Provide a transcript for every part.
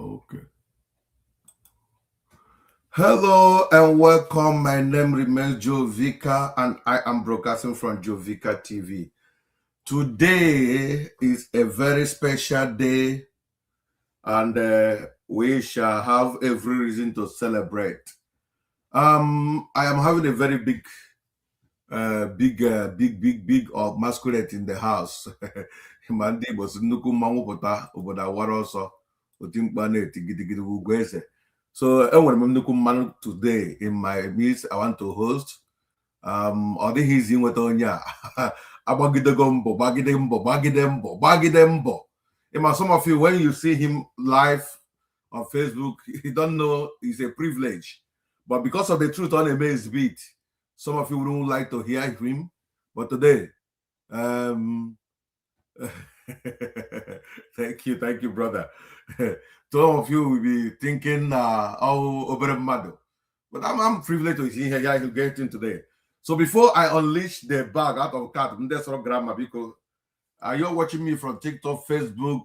Okay. Hello and welcome. My name remains Jovica and I am broadcasting from Jovica TV. Today is a very special day and we shall have every reason to celebrate. I am having a very big masquerade in the house. Mandi was nnukwu mmanwụ pụta obodo awara ọsọ oti mkpa na-eti gidigidi ugwu eze. So enwere m nnukwu mmanụ today in my midst. I want to host. Ọ dịghị izi nweta onye a agbagidego mbọ gbagide mbọ. Some of you, when you see him live on Facebook, you don't know it's a privilege. But because of the truth on a man's beat, some of you wouldn't like to hear him. But today, thank you, brother. Some of you will be thinking, but I'm privileged to see here to get in today. So before I unleash the bag out of cat, grammar, because you're watching me from TikTok, Facebook,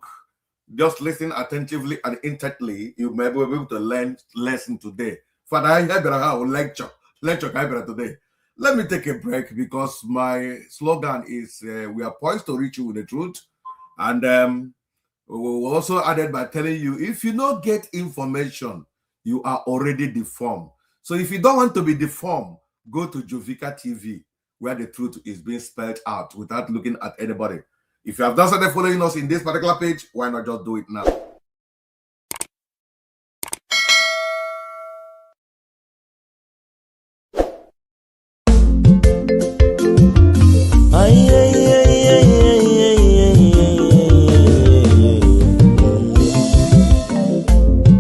just listen attentively and intently. You may be able to learn lesson today. Father, I have a lecture today. Let me take a break because my slogan is we are poised to reach you with the truth. And we will also added by telling you, if you don't get information, you are already deformed. So if you don't want to be deformed, go to Jovica TV, where the truth is being spelled out without looking at anybody. If you have not started following us in this particular page, why not just do it now?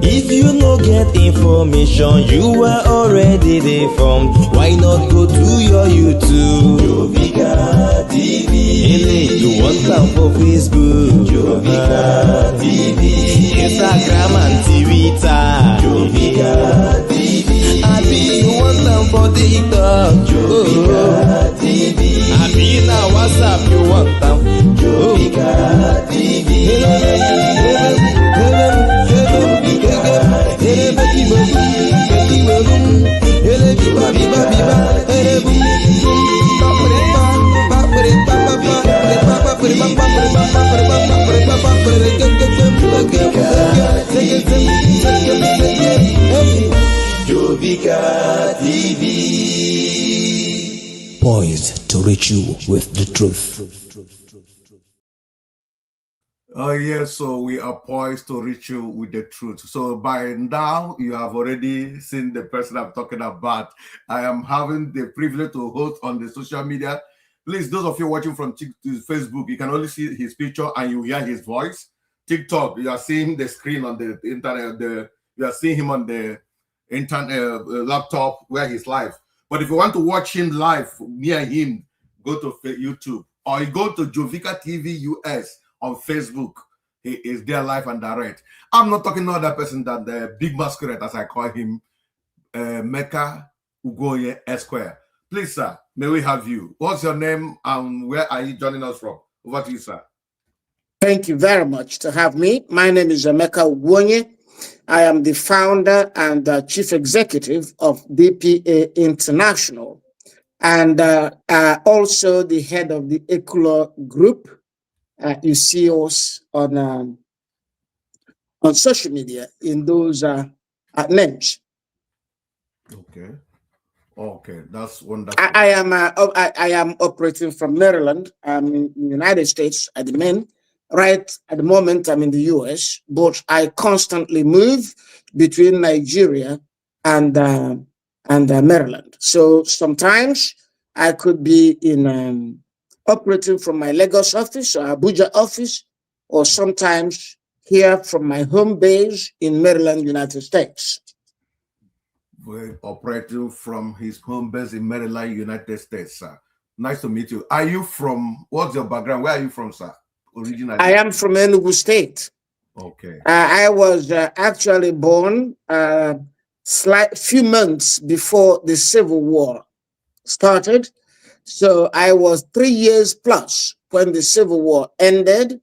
If you no get information, you are already deformed. Why not go to your YouTube? Jovica TV. You want time for Facebook? Jovica TV. Instagram and Twitter? Jovica TV. Abi, you want time for TikTok? Jovica TV. Abi, now WhatsApp you want time? Jovica TV. Jovica TV, poised to reach you with the truth. Oh yes, so we are poised to reach you with the truth. So by now, you have already seen the person I'm talking about. I am having the privilege to host on the social media. Please, those of you watching from Facebook, you can only see his picture and you hear his voice. TikTok, you are seeing the screen on the internet. You are seeing him on the internet laptop where he's live. But if you want to watch him live near him, go to YouTube or you go to Jovica TV US on Facebook. He is there live and direct. I'm not talking about that person, that the big masquerade, as I call him, Emeka Ugwuonye Esq. Please, sir, may we have you? What's your name and where are you joining us from? Over to you, sir. Thank you very much to have me. My name is Emeka Ugwuonye. I am the founder and chief executive of DPA International, and also the head of the Eculo Group. You see us on social media in those names. Okay, that's wonderful. I am operating from Maryland. I'm in the United States at the moment. Right at the moment, I'm in the US, but I constantly move between Nigeria and Maryland. So sometimes I could be in operating from my Lagos office or Abuja office, or sometimes here from my home base in Maryland, United States. We're operating from his home base in Maryland, United States, sir. Nice to meet you. Are you from, what's your background? Where are you from, sir? Originally? I am from Enugu State. Okay. I was actually born few months before the Civil War started. So I was 3 years plus when the Civil War ended.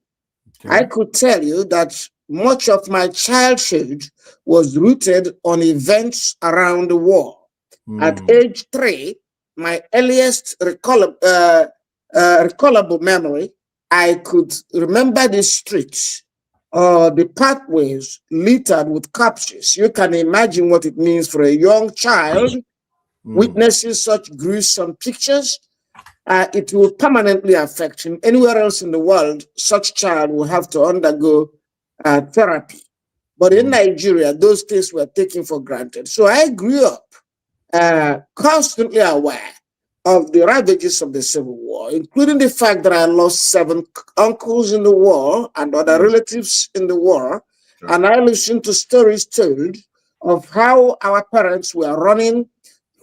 Okay. I could tell you that much of my childhood was rooted on events around the war. At age 3, my earliest recallable memory, I could remember the streets or the pathways littered with corpses. You can imagine what it means for a young child witnessing such gruesome pictures. It will permanently affect him. Anywhere else in the world, such child will have to undergo therapy. But in Nigeria, those things were taken for granted. So I grew up constantly aware of the ravages of the Civil War, including the fact that I lost 7 uncles in the war and other relatives in the war. Sure. And I listened to stories told of how our parents were running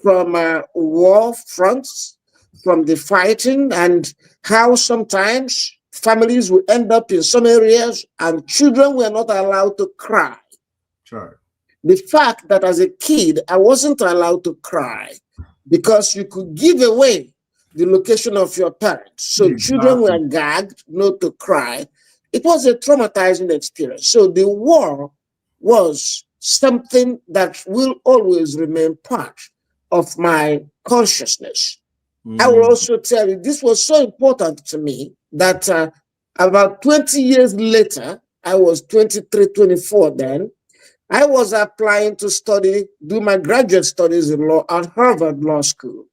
from war fronts, from the fighting, and how sometimes families would end up in some areas and children were not allowed to cry. Sure. The fact that as a kid, I wasn't allowed to cry because you could give away the location of your parents. So children were gagged not to cry. It was a traumatizing experience. So the war was something that will always remain part of my consciousness. I will also tell you, this was so important to me that about 20 years later, I was 23, 24 then, I was applying to do my graduate studies in law at Harvard Law School.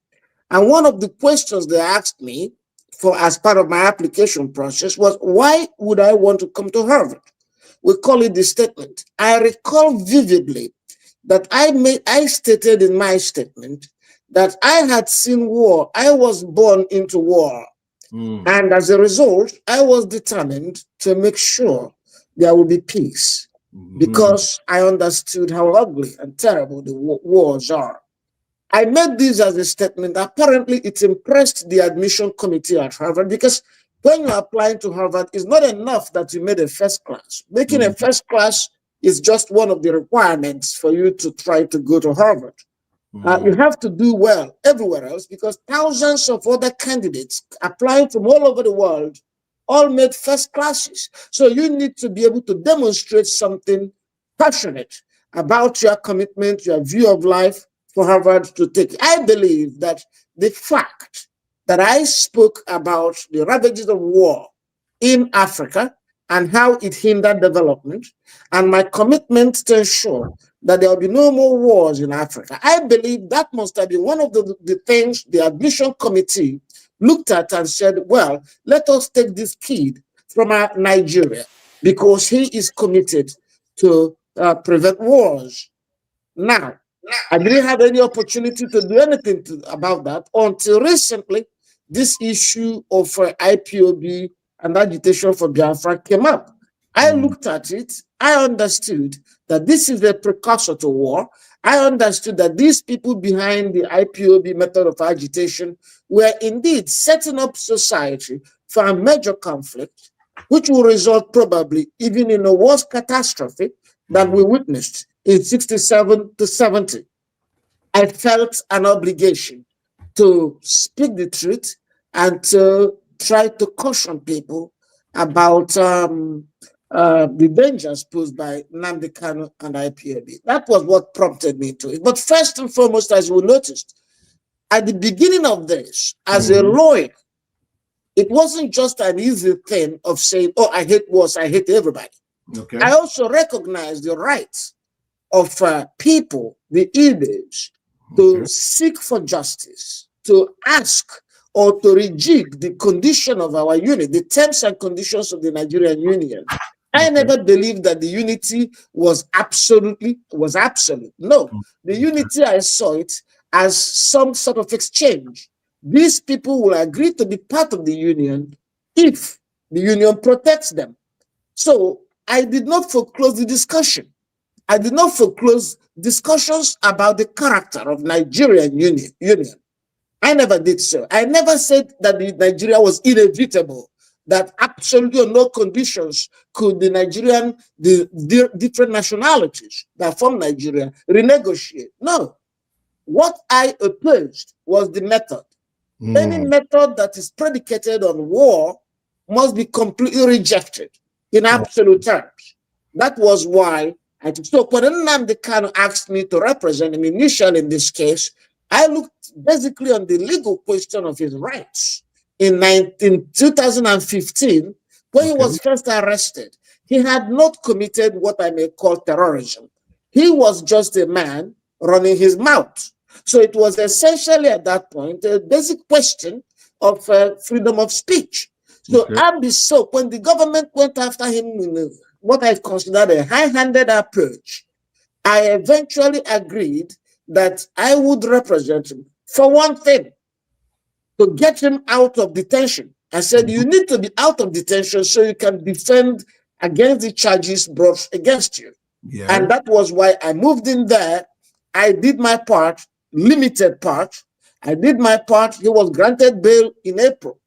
And one of the questions they asked me as part of my application process was, why would I want to come to Harvard? We call it the statement. I recall vividly that I stated in my statement that I had seen war. I was born into war. And as a result, I was determined to make sure there would be peace. Because I understood how ugly and terrible the wars are. I made this as a statement. Apparently, it impressed the admission committee at Harvard because when you're applying to Harvard, it's not enough that you made a first class. Making a first class is just one of the requirements for you to try to go to Harvard. You have to do well everywhere else because thousands of other candidates applying from all over the world all made first classes. So you need to be able to demonstrate something passionate about your commitment, your view of life for Harvard to take. I believe that the fact that I spoke about the ravages of war in Africa and how it hindered development and my commitment to ensure that there will be no more wars in Africa, I believe that must have been one of the things the admission committee looked at and said, well, let us take this kid from Nigeria because he is committed to prevent wars. Now, I didn't have any opportunity to do anything about that until recently. This issue of IPOB and agitation for Biafra came up. I looked at it. I understood that this is a precursor to war. I understood that these people behind the IPOB method of agitation were indeed setting up society for a major conflict, which will result probably even in a worse catastrophe than we witnessed in 67 to 70. I felt an obligation to speak the truth and to try to caution people about the dangers posed by Nnamdi Kanu and IPOB. That was what prompted me to it. But first and foremost, as you noticed, at the beginning of this, as a lawyer, it wasn't just an easy thing of saying, oh, I hate wars, I hate everybody. Okay. I also recognize the rights of people, the Igbos, to seek for justice, to ask or to rejig the condition of our unit, the terms and conditions of the Nigerian Union. I never believed that the unity was absolute. No, the unity, I saw it as some sort of exchange. These people will agree to be part of the union if the union protects them. So I did not foreclose the discussion. I did not foreclose discussions about the character of Nigerian union. I never did so. I never said that Nigeria was inevitable, that absolutely on no conditions could the different nationalities that form Nigeria renegotiate. No. What I opposed was the method. Any method that is predicated on war must be completely rejected in absolute terms. That was why I took. So when Nnamdi Kanu asked me to represent him initially in this case, I looked basically on the legal question of his rights. In 2015, when he was first arrested, he had not committed what I may call terrorism. He was just a man running his mouth. So it was essentially at that point a basic question of freedom of speech. So so when the government went after him in what I considered a high-handed approach, I eventually agreed that I would represent him for one thing, to get him out of detention. I said, you need to be out of detention so you can defend against the charges brought against you. Yeah. And that was why I moved in there. I did my part, limited part. I did my part. He was granted bail in April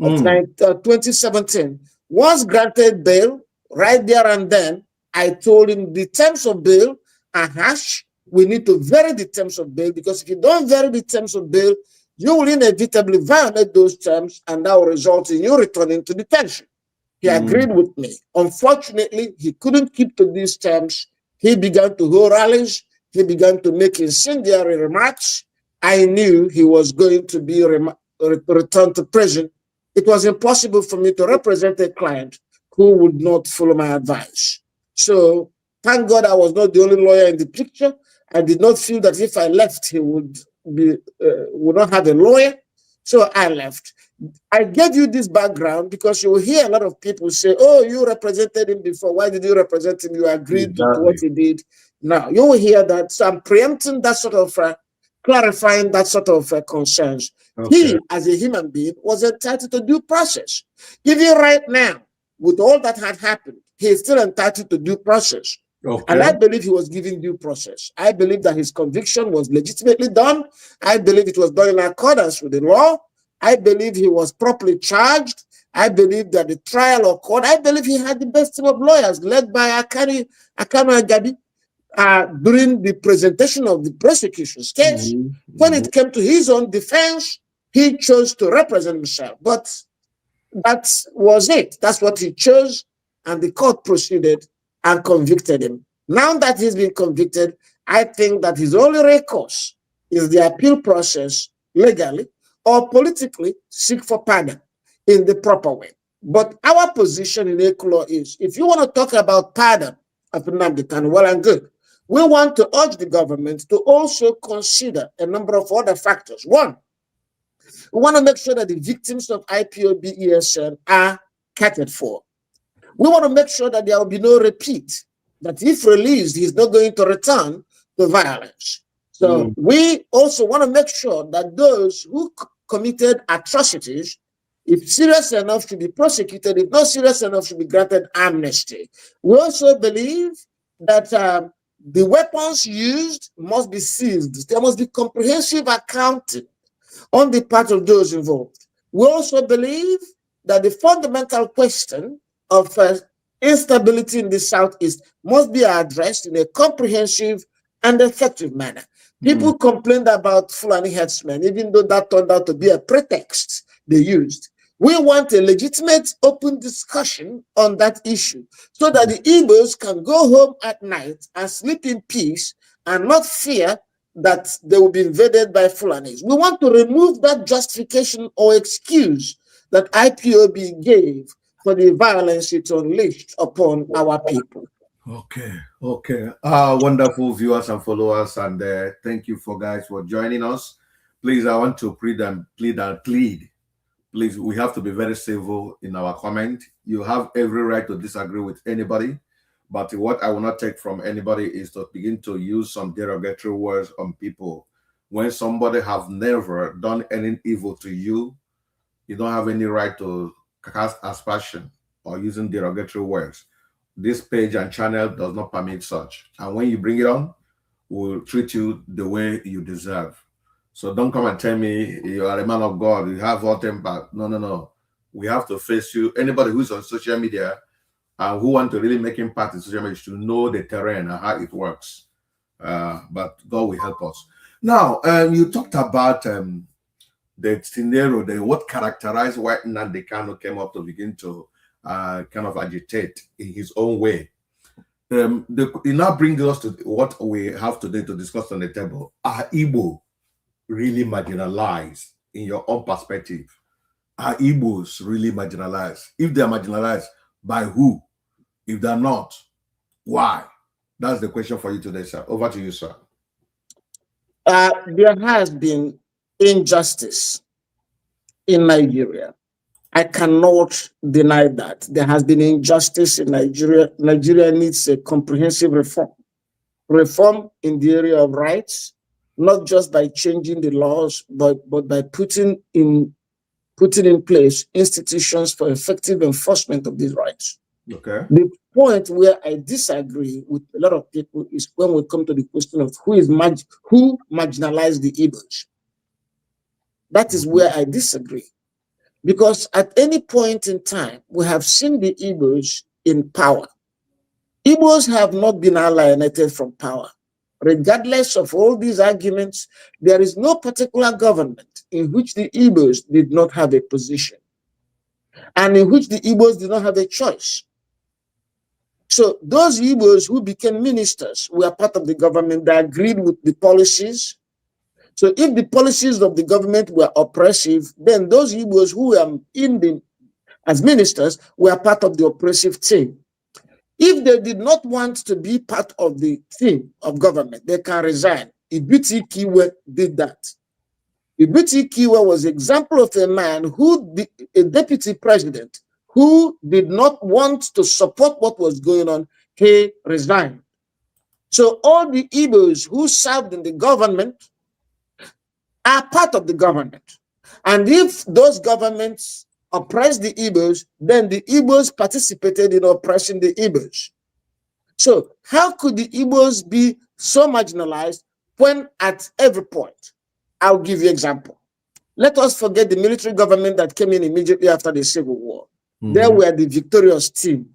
of 2017. Once granted bail, right there and then, I told him the terms of bail are harsh. We need to vary the terms of bail, because if you don't vary the terms of bail, you will inevitably violate those terms, and that will result in you returning to detention. He agreed with me. Unfortunately, he couldn't keep to these terms. He began to hold rallies. He began to make incendiary remarks. I knew he was going to be returned to prison. It was impossible for me to represent a client who would not follow my advice. So thank God I was not the only lawyer in the picture. I did not feel that if I left, he would not have a lawyer. So I left. I gave you this background because you will hear a lot of people say, oh, you represented him before. Why did you represent him? You agreed to what he did. Now, you will hear that. So I'm preempting that sort of, clarifying that sort of concerns. He, as a human being, was entitled to due process. Even right now, with all that had happened, he is still entitled to due process. And I believe he was given due process. I believe that his conviction was legitimately done. I believe it was done in accordance with the law. I believe he was properly charged. I believe that the trial occurred. I believe he had the best team of lawyers led by Akanu Agabi during the presentation of the prosecution's case. When it came to his own defense, he chose to represent himself. But that was it. That's what he chose, and the court proceeded and convicted him. Now that he's been convicted, I think that his only recourse is the appeal process legally or politically seek for pardon in the proper way. But our position in ECLO is, if you want to talk about pardon of Nnamdi Kanu, well and good. We want to urge the government to also consider a number of other factors. One, we want to make sure that the victims of IPOB ESN are catered for. We want to make sure that there will be no repeat, that if released, he's not going to return to violence. So we also want to make sure that those who committed atrocities, if serious enough, to be prosecuted, if not serious enough, to be granted amnesty. We also believe that the weapons used must be seized. There must be comprehensive accounting on the part of those involved. We also believe that the fundamental question of instability in the Southeast must be addressed in a comprehensive and effective manner. People complained about Fulani herdsmen, even though that turned out to be a pretext they used. We want a legitimate, open discussion on that issue so that the Igbos can go home at night and sleep in peace and not fear that they will be invaded by Fulanis. We want to remove that justification or excuse that IPOB gave for the violence it unleashed upon our people. Okay. Wonderful viewers and followers, and thank you for joining us. Please, I want to plead. Please, we have to be very civil in our comment. You have every right to disagree with anybody, but what I will not take from anybody is to begin to use some derogatory words on people. When somebody have never done any evil to you, you don't have any right to cast aspersion or using derogatory words. This page and channel does not permit such. And when you bring it on, we'll treat you the way you deserve. So don't come and tell me you are a man of God, you have hot temper. No. We have to face you. Anybody who's on social media and who want to really make impact in social media should know the terrain and how it works. But God will help us. Now, you talked about the scenario, what characterized why Nnamdi Kanu came up to begin to kind of agitate in his own way. it now brings us to what we have today to discuss on the table. Are Igbo really marginalized in your own perspective? Are Igbos really marginalized? If they are marginalized, by who? If they're not, why? That's the question for you today, sir. Over to you, sir. There has been injustice in Nigeria. I cannot deny that. There has been injustice in Nigeria. Nigeria needs a comprehensive reform. Reform in the area of rights, not just by changing the laws, but by putting in place institutions for effective enforcement of these rights. Okay. The point where I disagree with a lot of people is when we come to the question of who marginalized the Igbos. That is where I disagree. Because at any point in time, we have seen the Igbos in power. Igbos have not been alienated from power. Regardless of all these arguments, there is no particular government in which the Igbos did not have a position and in which the Igbos did not have a choice. So those Igbos who became ministers were part of the government that agreed with the policies. So if the policies of the government were oppressive, then those Igbos who were as ministers were part of the oppressive team. If they did not want to be part of the team of government, they can resign. Ibiti Kiwe did that. Ibiti Kiwe was an example of a man a deputy president, who did not want to support what was going on. He resigned. So all the Igbos who served in the government are part of the government. And if those governments oppressed the Igbos, then the Igbos participated in oppressing the Igbos. So how could the Igbos be so marginalized when at every point? I'll give you an example. Let us forget the military government that came in immediately after the Civil War. Mm-hmm. They were the victorious team,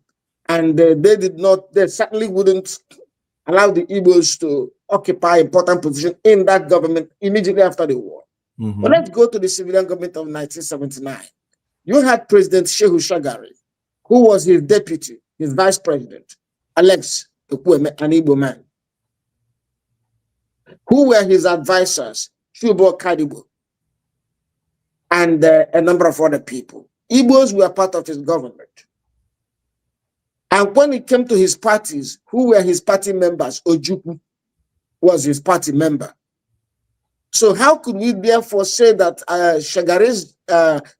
and they certainly wouldn't allow the Igbos to occupy important position in that government immediately after the war. Mm-hmm. But let's go to the civilian government of 1979. You had President Shehu Shagari, who was his deputy, his vice president, Alex Ekwueme, an Igbo man. Who were his advisors? Shubo Kadibo, and a number of other people. Igbos were part of his government. And when it came to his parties, who were his party members? Ojukwu was his party member. So how could we therefore say that Shagari's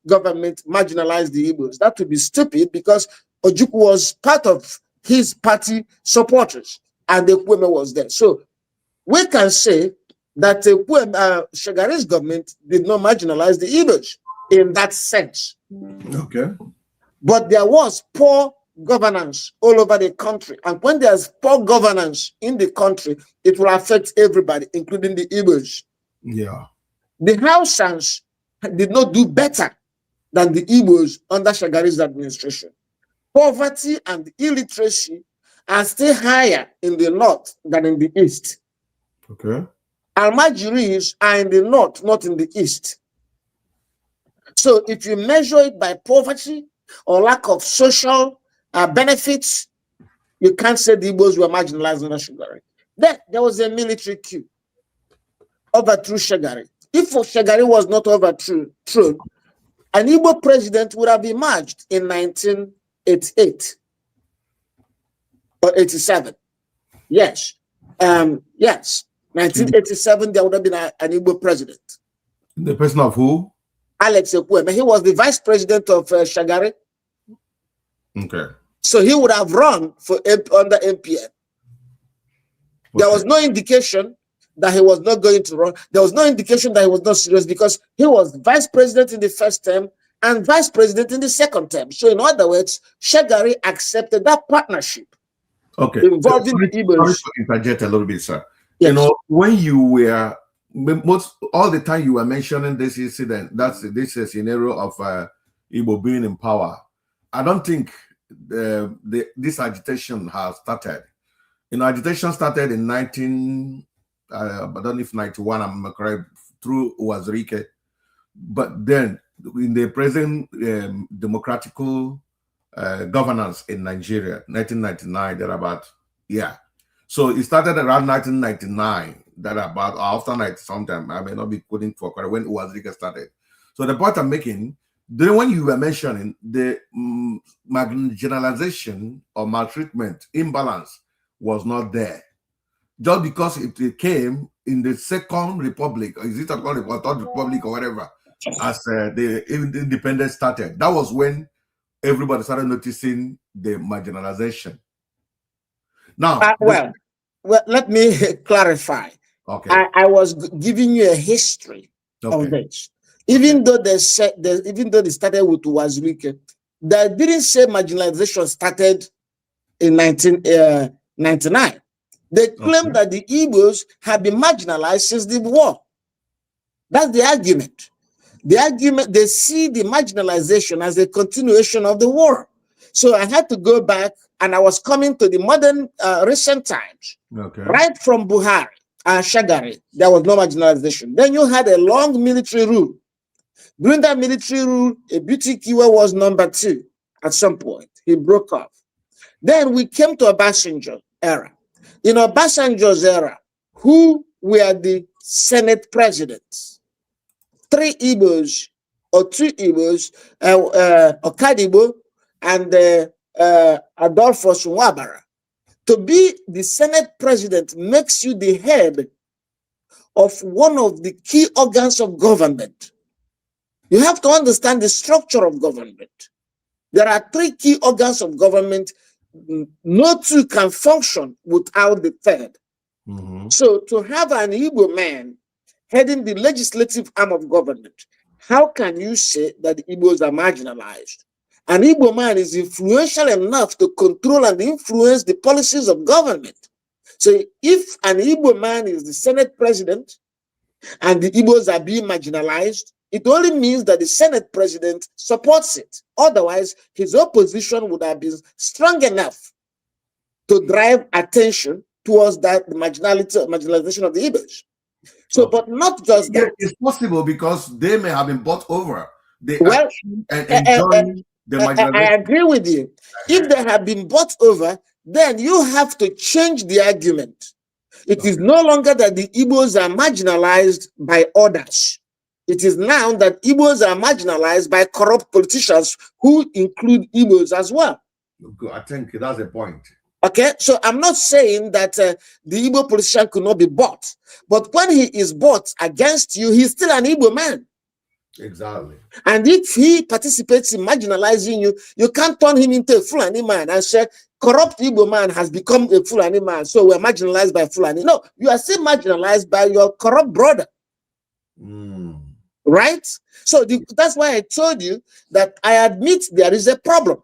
government marginalized the Igbos? That would be stupid, because Ojukwu was part of his party supporters and Ekwueme was there. So we can say that Shagari's government did not marginalize the Igbos in that sense. Okay. But there was poor governance all over the country. And when there's poor governance in the country, it will affect everybody, including the Igbos. Yeah. The Hausans did not do better than the Igbos under Shagari's administration. Poverty and illiteracy are still higher in the north than in the east. Okay. Almajiris are in the north, not in the east. So if you measure it by poverty or lack of social benefits, you can't say the Igbos were marginalized under Shagari. Then there was a military coup, overthrew Shagari. If Shagari was not overthrown, an Igbo president would have emerged in 1988 or 87. Yes. Yes. 1987, there would have been an Igbo president. The person of who? Alex Ekwueme. He was the vice president of Shagari. Okay. So he would have run for under MPN. Okay. There was no indication that he was not going to run. There was no indication that he was not serious, because he was vice president in the first term and vice president in the second term. So in other words, Shagari accepted that partnership. Okay. Involving the Igbos. Sorry to interject a little bit, sir. Yes. You know, when you were all the time you were mentioning this incident, this is a scenario of Igbo being in power. I don't think this agitation has started. You know, agitation started in I don't know if 91, I'm correct, through Wazirike. But then in the present democratical governance in Nigeria, 1999, thereabout, Yeah. So it started around 1999, that about after 90 sometime. I may not be quoting for correct when Wazirika started. So the point I'm making, then when you were mentioning the marginalization or maltreatment imbalance was not there. Just because it came in the Second Republic, or is it called the Third Republic or whatever, as the independence started. That was when everybody started noticing the marginalization. Now, Well, let me clarify. okay, I was giving you a history of okay, this. okay, Even though even though they started with Wazirike, they didn't say marginalization started in 1999. They claim okay. that the Igbos have been marginalized since the war. That's the argument. The argument, they see the marginalization as a continuation of the war. So I had to go back, and I was coming to the modern recent times, Okay. right from Buhari and Shagari. There was no marginalization. Then you had a long military rule. During that military rule, a beauty Kiwa was number 2 at some point. He broke off. Then we came to Obasanjo era. In Obasanjo's era, who were the Senate presidents? 3 Igbos or 2 Igbos, Okadibo and Adolphus Nwabara. To be the Senate president makes you the head of one of the key organs of government. You have to understand the structure of government. There are 3 key organs of government. No 2 can function without the third. Mm-hmm. So to have an Igbo man heading the legislative arm of government, how can you say that the Igbos are marginalized? An Igbo man is influential enough to control and influence the policies of government. So if an Igbo man is the Senate president and the Igbos are being marginalized, it only means that the Senate president supports it. Otherwise, his opposition would have been strong enough to drive attention towards that the marginalization of the Igbos. So, Okay. but not just Yeah, that. it's possible because they may have been bought over. They are Well, and enjoying the I marginalization. agree with you. If they have been bought over, then you have to change the argument. It is no longer that the Igbos are marginalized by others. It is now that Igbos are marginalized by corrupt politicians who include Igbos as well. I think that's the point. Okay, so I'm not saying that the Igbo politician could not be bought, but when he is bought against you, he's still an Igbo man. Exactly. And if he participates in marginalizing you, you can't turn him into a Fulani man and say, corrupt Igbo man has become a Fulani man, so we're marginalized by Fulani. No, you are still marginalized by your corrupt brother. Right? So that's why I told you that I admit there is a problem.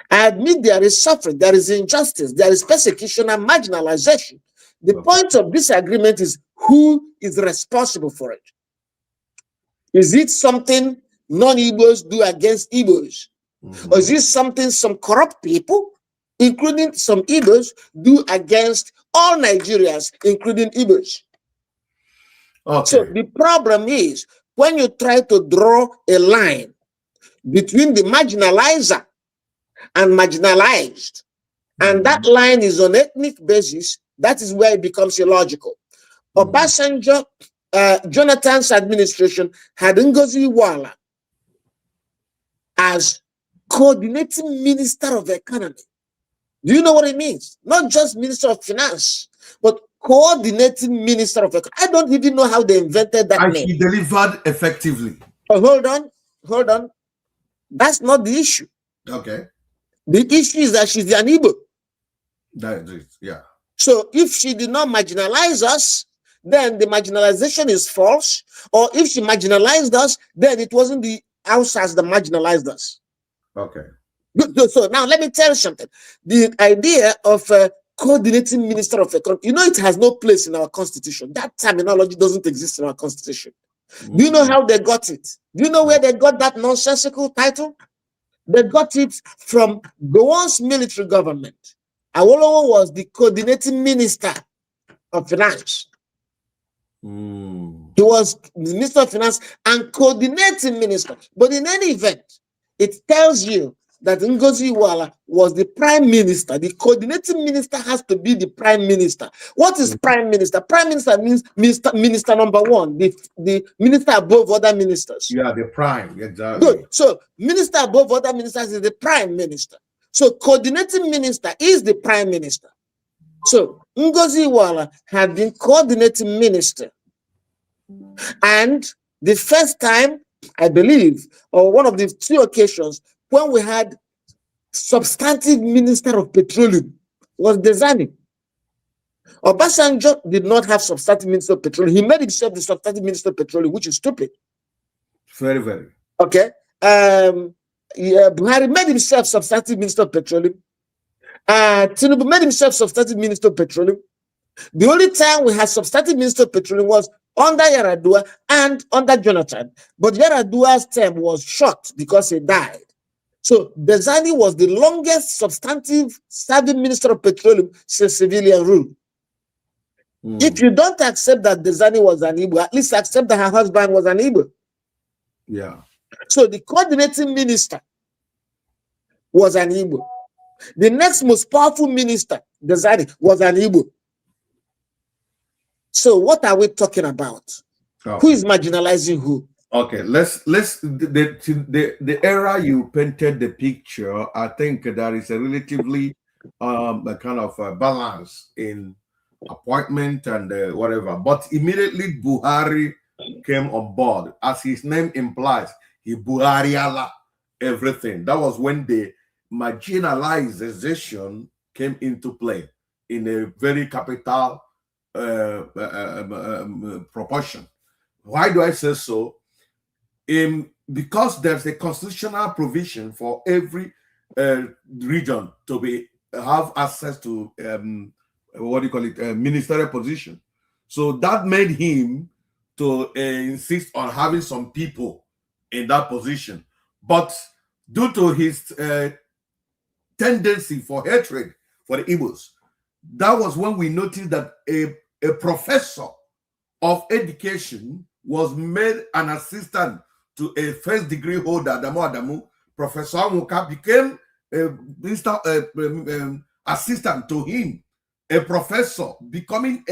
I admit there is suffering, there is injustice, there is persecution and marginalization. The point of disagreement is who is responsible for it. Is it something non-Igbos do against Igbos? Or is it something some corrupt people, including some Igbos, do against all Nigerians, including Igbos? Okay. So the problem is when you try to draw a line between the marginalizer and marginalized, and that line is on ethnic basis, that is where it becomes illogical. Obasanjo, Jonathan's administration had Ngozi Iweala as coordinating minister of economy. Do you know what it means? Not just minister of finance, but coordinating minister of economy. I don't even know how they invented that name. She delivered effectively. Oh, hold on. That's not the issue. Okay. The issue is that she's an Igbo. That is it, yeah. So if she did not marginalize us, then the marginalization is false. Or if she marginalized us, then it wasn't the outsiders that marginalized us. Okay. So now let me tell you something. The idea of coordinating minister of economy, you know, it has no place in our constitution. That terminology doesn't exist in our constitution. Do you know how they got it? Do you know where they got that nonsensical title? They got it from Gowon's military government. Awolowo was the coordinating minister of finance. He was the minister of finance and coordinating minister. But in any event, it tells you that Ngozi Iweala was the prime minister. The coordinating minister has to be the prime minister. What is prime minister? Prime minister means minister number one, the minister above other ministers. Yeah, the prime, exactly. Good. So minister above other ministers is the prime minister. So coordinating minister is the prime minister. So Ngozi Iweala had been coordinating minister. And the first time, I believe, or one of the two occasions when we had substantive minister of petroleum was Desani. Obasanjo did not have substantive minister of petroleum. He made himself the substantive minister of petroleum, which is stupid. Very, very. Okay. Buhari made himself substantive minister of petroleum. Tinubu made himself substantive minister of petroleum. The only time we had substantive minister of petroleum was under Yar'Adua and under Jonathan. But Yar'Adua's term was short because he died. So Desani was the longest substantive serving minister of petroleum since civilian rule. If you don't accept that Desani was an Igbo, at least accept that her husband was an Igbo. Yeah. So the coordinating minister was an Igbo. The next most powerful minister, Desani, was an Igbo. So what are we talking about? Okay. Who is marginalizing who? Okay, let's the era you painted the picture. I think there is a relatively a kind of balance in appointment and whatever. But immediately Buhari came on board, as his name implies, he Buhariala everything. That was when the marginalization came into play in a very capital proportion. Why do I say so? Because there's a constitutional provision for every region to have access to what do you call it, ministerial position. So that made him to insist on having some people in that position. But due to his tendency for hatred for the Igbos, that was when we noticed that a professor of education was made an assistant to a first degree holder, Adamu. Professor Amuka became a assistant to him, a professor becoming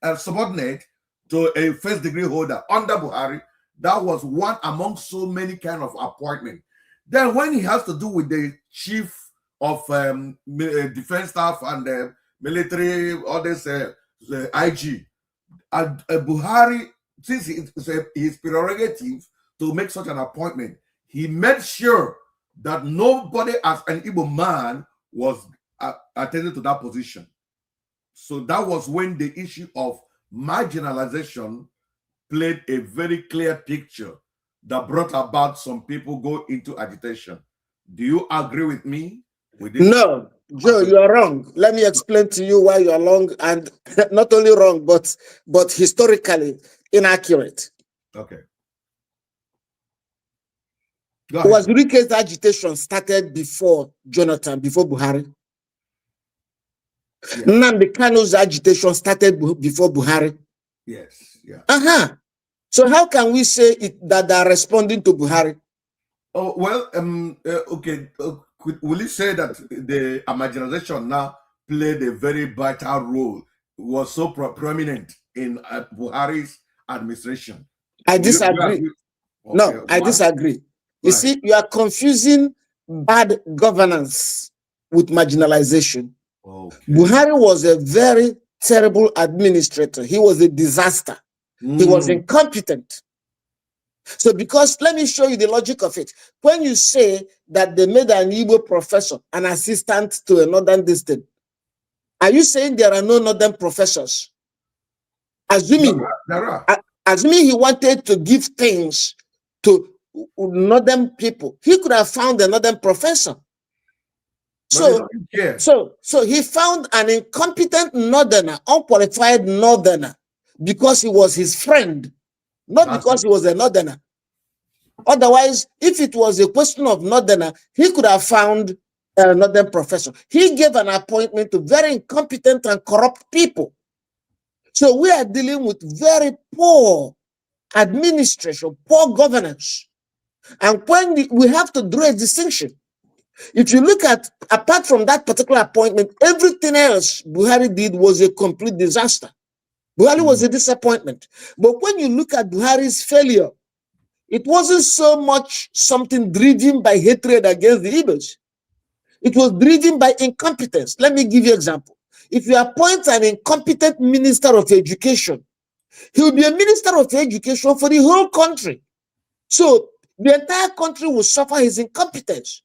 a subordinate to a first degree holder under Buhari. That was one among so many kind of appointment. Then when he has to do with the chief of defense staff and military, all this IG, Buhari, since it's his prerogative to make such an appointment, he made sure that nobody as an Igbo man was attended to that position. So that was when the issue of marginalization played a very clear picture that brought about some people go into agitation. Do you agree with me? No, Joe, you are wrong. Let me explain to you why you are wrong, and not only wrong, but historically inaccurate. Okay. Was Rike's agitation started before Jonathan, before Buhari? Yes. Nnamdi Kanu's agitation started before Buhari. Yes. Yeah. So how can we say that they are responding to Buhari? Oh well. Okay. Will you say that the marginalization now played a very vital role, was so prominent in Buhari's administration? I disagree. Okay, no, I disagree. You see, you are confusing bad governance with marginalization. Okay. Buhari was a very terrible administrator. He was a disaster. He was incompetent. So because, let me show you the logic of it. When you say that they made an Igbo professor an assistant to a northern district, are you saying there are no northern professors? Assuming he wanted to give things to northern people, he could have found a northern professor. So he found an incompetent northerner, unqualified northerner, because he was his friend, not because he was a northerner. Otherwise, if it was a question of northerner, he could have found a northern professor. He gave an appointment to very incompetent and corrupt people. So we are dealing with very poor administration, poor governance. And when we have to draw a distinction, If you look at, apart from that particular appointment, everything else Buhari did was a complete disaster. Buhari was a disappointment. But when you look at Buhari's failure, it wasn't so much something driven by hatred against the Igbos. It was driven by incompetence. Let me give you an example. If you appoint an incompetent minister of education, he will be a minister of education for the whole country. So the entire country will suffer his incompetence.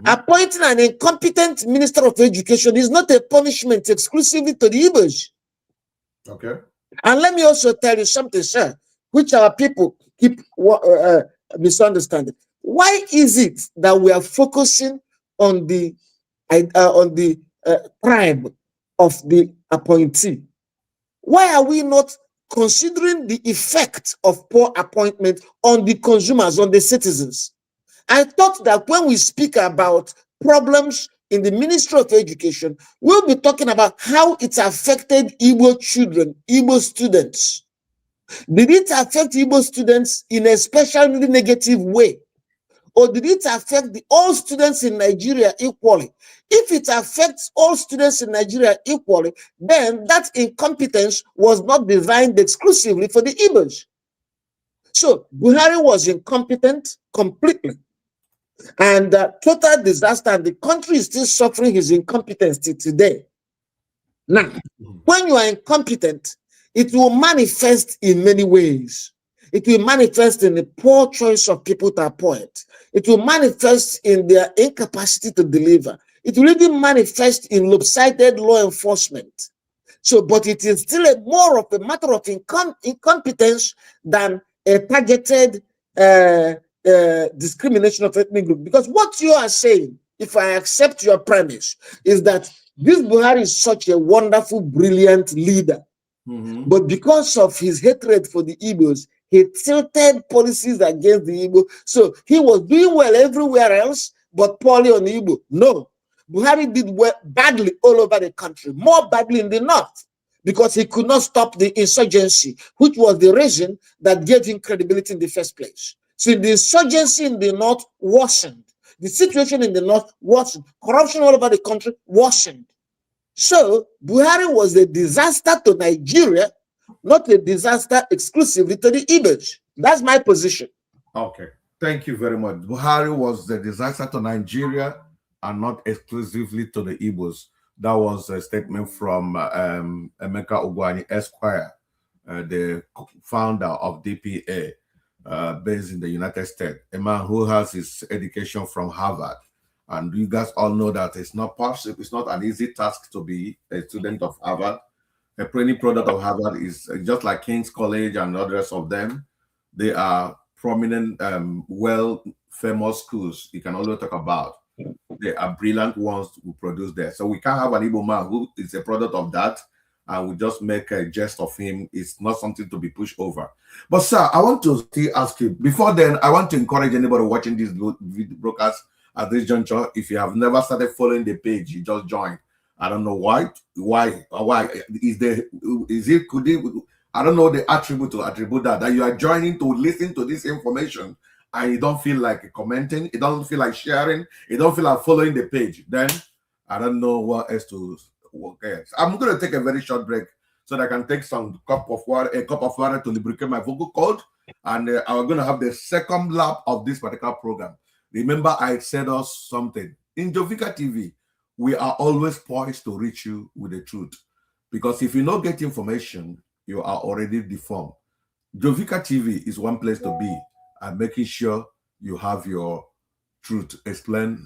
Appointing an incompetent minister of education is not a punishment exclusively to the Igbos. Okay. And let me also tell you something, sir, which our people keep misunderstanding. Why is it that we are focusing on the tribe of the appointee? Why are we not considering the effect of poor appointment on the consumers, on the citizens? I thought that when we speak about problems in the Ministry of Education, we'll be talking about how it affected Igbo children, Igbo students. Did it affect Igbo students in a especially negative way? Or did it affect all students in Nigeria equally? If it affects all students in Nigeria equally, then that incompetence was not designed exclusively for the Igbos. So Buhari was incompetent completely. And total disaster, and the country is still suffering his incompetence till today. Now, when you are incompetent, it will manifest in many ways. It will manifest in the poor choice of people to appoint. It will manifest in their incapacity to deliver. It will even manifest in lopsided law enforcement. So, but it is still more of a matter of incompetence than a targeted discrimination of ethnic group. Because what you are saying, if I accept your premise, is that this Buhari is such a wonderful, brilliant leader. But because of his hatred for the Igbos, he tilted policies against the Igbo. So he was doing well everywhere else, but poorly on the Igbo. No, Buhari did well, badly all over the country, more badly in the north, because he could not stop the insurgency, which was the reason that gave him credibility in the first place. So the insurgency in the north worsened. The situation in the north worsened. Corruption all over the country worsened. So Buhari was a disaster to Nigeria, not a disaster exclusively to the Igbos. That's my position. Okay. Thank you very much. Buhari was the disaster to Nigeria and not exclusively to the Igbos. That was a statement from Emeka Ugwuonye Esq, the founder of DPA, based in the United States, a man who has his education from Harvard. And you guys all know that it's not possible, it's not an easy task to be a student of Harvard. A training product of Harvard is just like King's College and others of them. They are prominent, famous schools you can always talk about. They are brilliant ones who produce there. So we can't have an Igbo man who is a product of that and we just make a jest of him. It's not something to be pushed over. But sir, I want to still ask you, before then, I want to encourage anybody watching this broadcast at this juncture, if you have never started following the page, you just joined. I don't know why I don't know the attribute to attribute that you are joining to listen to this information and you don't feel like commenting, it doesn't feel like sharing, you don't feel like following the page, then I don't know what else to work at. I'm going to take a very short break so that I can take a cup of water to lubricate my vocal cord, and I'm going to have the second lap of this particular program. Remember, I said us something. In Jovika TV, we are always poised to reach you with the truth. Because if you don't get information, you are already deformed. Jovika TV is one place to be, and making sure you have your truth explained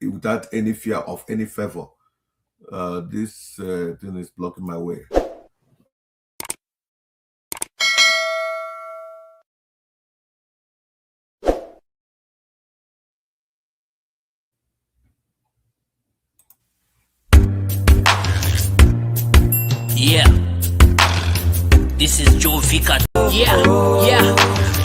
without any fear of any favor. This thing is blocking my way. Yeah, this is Joe Vika. Yeah.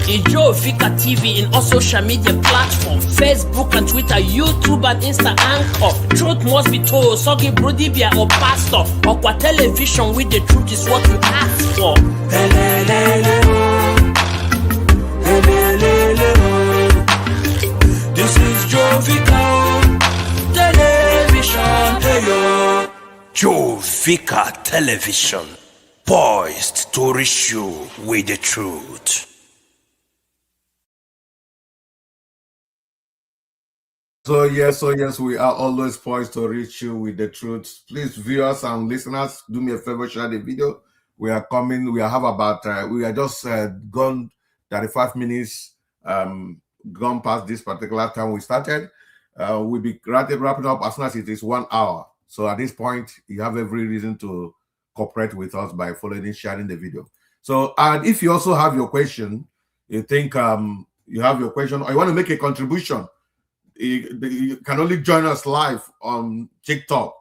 In Joe Vika TV in all social media platforms, Facebook and Twitter, YouTube and Insta Anchor. Truth must be told, Sogi Brodibia or Pastor. Okwa television with the truth is what you ask for. This is Joe Vika. Vika Television, poised to reach you with the truth. So yes, we are always poised to reach you with the truth. Please, viewers and listeners, do me a favor, share the video. We are coming. We have about. We are just gone 35 minutes. Gone past this particular time we started. We'll be wrapping up as soon as it is 1 hour. So at this point, you have every reason to cooperate with us by following and sharing the video. So, and if you also have your question, you think you have your question, or you want to make a contribution, you can only join us live on TikTok.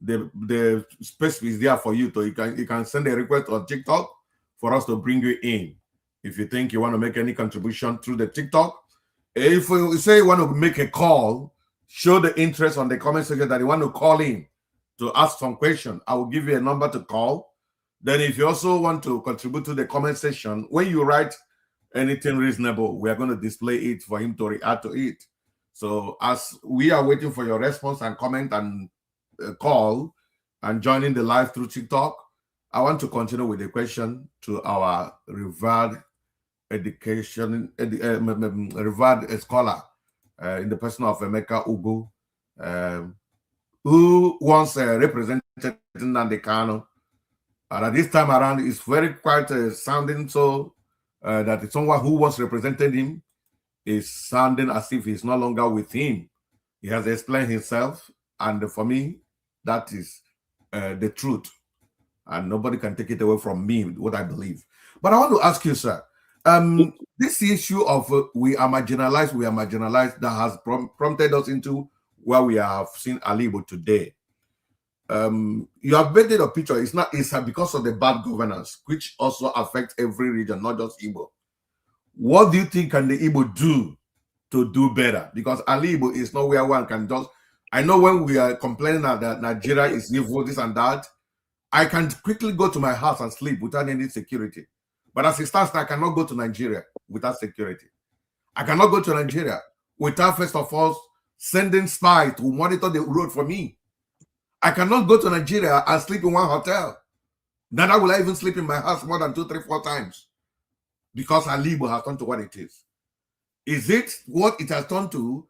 The space is there for you. So you can send a request on TikTok for us to bring you in. If you think you want to make any contribution through the TikTok, if you say you want to make a call, show the interest on the comment section that you want to call in to ask some question. I will give you a number to call. Then if you also want to contribute to the comment section, when you write anything reasonable, we are going to display it for him to react to it. So as we are waiting for your response and comment and call and joining the live through TikTok, I want to continue with the question to our revered revered scholar in the person of Emeka Ugwuonye, who once represented Nnamdi Kanu. And at this time around, it's very quite sounding so that someone who once represented him is sounding as if he's no longer with him. He has explained himself, and for me, that is the truth. And nobody can take it away from me, what I believe. But I want to ask you, sir, this issue of we are marginalized, that has prompted us into where we have seen Ali Igbo today. You have painted a picture. It's because of the bad governance, which also affects every region, not just Igbo. What do you think can the Igbo do to do better? Because Ali Igbo is not where one can just. I know when we are complaining that Nigeria is evil, this and that, I can quickly go to my house and sleep without any security. But as it stands, I cannot go to Nigeria without security. I cannot go to Nigeria without, first of all, sending spies to monitor the road for me. I cannot go to Nigeria and sleep in one hotel. Neither will I even sleep in my house more than 2, 3, 4 times. Because Ali Igbo has turned to what it is. Is it what it has turned to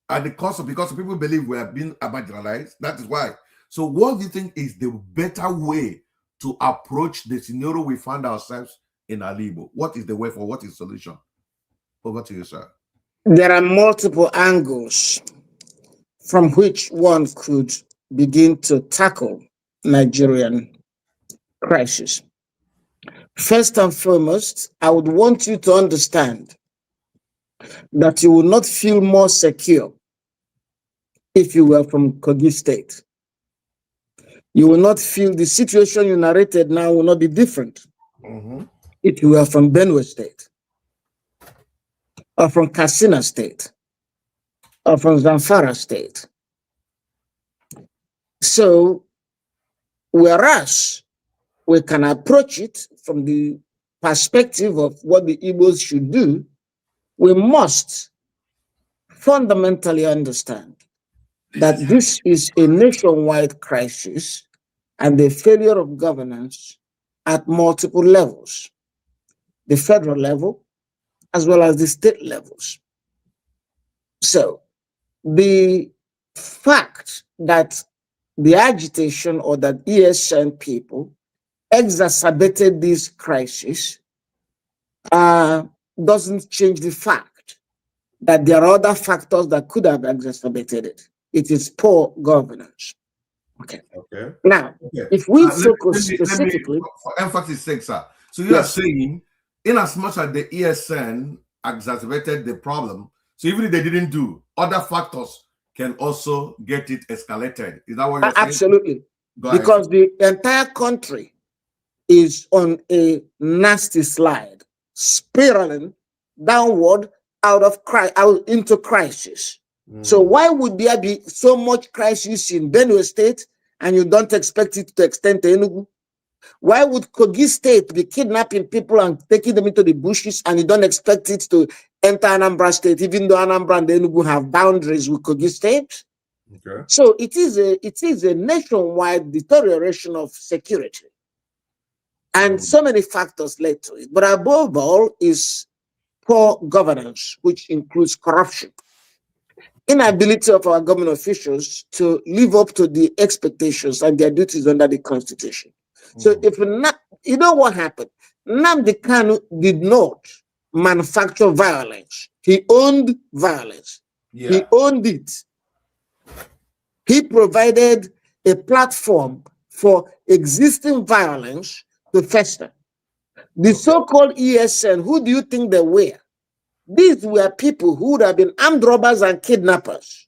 at the cost of, because people believe we have been marginalized? That is why. So what do you think is the better way to approach the scenario we find ourselves in Ali Igbo? What is the way for, what is the solution? Over to you, sir. There are multiple angles from which one could begin to tackle Nigerian crisis. First and foremost, I would want you to understand that you will not feel more secure if you were from Kogi State. You will not feel the situation you narrated now will not be different if you were from Benue State, or from Katsina State, or from Zamfara State. So, whereas we can approach it from the perspective of what the Igbos should do, we must fundamentally understand that this is a nationwide crisis and the failure of governance at multiple levels, the federal level as well as the state levels. So the fact that the agitation or that ESN people exacerbated this crisis doesn't change the fact that there are other factors that could have exacerbated it. It is poor governance. Okay. Now, if we focus specifically, for emphasis sake, sir. So you are saying, in as much as the ESN exacerbated the problem, so even if they didn't do, other factors can also get it escalated. Is that what you're saying? Absolutely. Because the entire country is on a nasty slide, spiraling downward out into crisis. So why would there be so much crisis in Benue State and you don't expect it to extend to Enugu? Why would Kogi State be kidnapping people and taking them into the bushes and you don't expect it to enter Anambra State, even though Anambra and Enugu have boundaries with Kogi State? Okay. So it is a nationwide deterioration of security. And so many factors led to it. But above all is poor governance, which includes corruption. Inability of our government officials to live up to the expectations and their duties under the Constitution. So if not, you know what happened? Nnamdi Kanu did not manufacture violence. He owned violence. Yeah. He owned it. He provided a platform for existing violence to fester. The so-called ESN, who do you think they were? These were people who would have been armed robbers and kidnappers.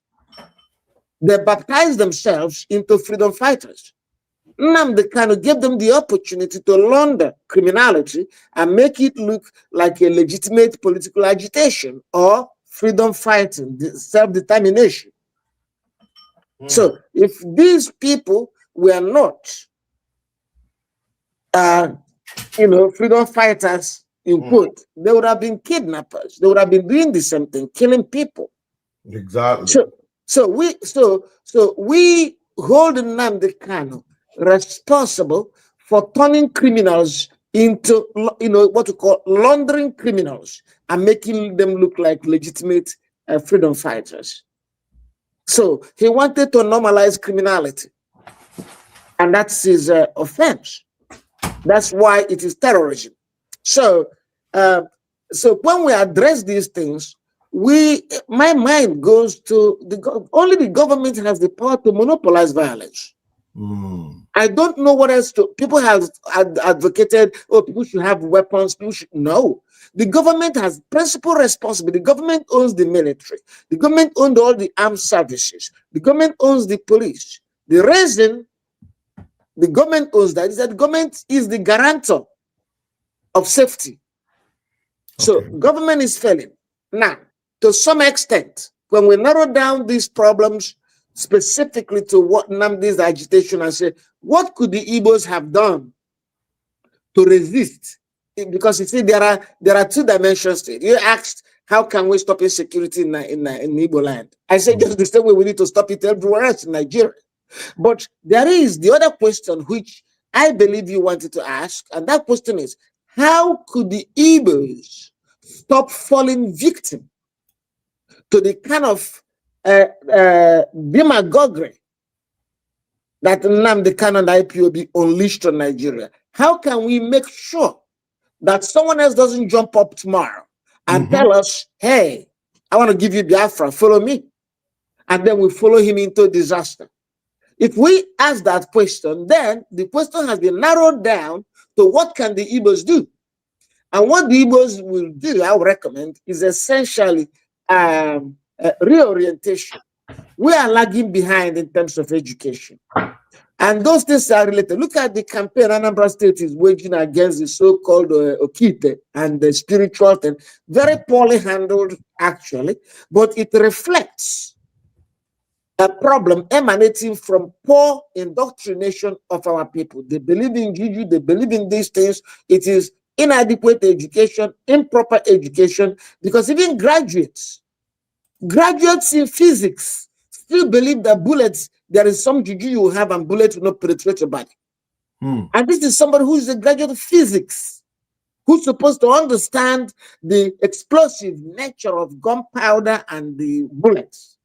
They baptized themselves into freedom fighters. Nnamdi Kanu gave them the opportunity to launder criminality and make it look like a legitimate political agitation or freedom fighting, self-determination. So if these people were not, freedom fighters, in quote, they would have been kidnappers. They would have been doing the same thing, killing people. Exactly. So we hold Nnamdi Kanu responsible for turning criminals into, what we call laundering criminals and making them look like legitimate freedom fighters. So he wanted to normalize criminality, and that's his offense. That's why it is terrorism. So, when we address these things, my mind goes to only the government has the power to monopolize violence. I don't know what else to. People have advocated, people should have weapons. No. The government has principal responsibility. The government owns the military. The government owns all the armed services. The government owns the police. The reason the government owns that is that the government is the guarantor of safety. So government is failing. Now, to some extent, when we narrow down these problems specifically to what Nnamdi's agitation and say, what could the Igbos have done to resist? Because you see, there are two dimensions to it. You asked, how can we stop insecurity in Igbo land? I said, just the same way we need to stop it everywhere else in Nigeria. But there is the other question which I believe you wanted to ask, and that question is, how could the Igbos stop falling victim to the kind of demagoguery that Nnamdi Kanu and IPOB unleashed on Nigeria? How can we make sure that someone else doesn't jump up tomorrow and tell us, hey, I want to give you Biafra, follow me? And then we follow him into disaster. If we ask that question, then the question has been narrowed down to what can the Igbos do? And what the Igbos will do, I would recommend, is essentially reorientation. We are lagging behind in terms of education. And those things are related. Look at the campaign Anambra State is waging against the so-called Okite and the spiritual thing. Very poorly handled, actually, but it reflects a problem emanating from poor indoctrination of our people. They believe in Juju, they believe in these things. It is inadequate education, improper education, because even graduates in physics still believe that bullets, there is some Juju you will have and bullets will not penetrate your body. And this is somebody who is a graduate of physics, who's supposed to understand the explosive nature of gunpowder and the bullets.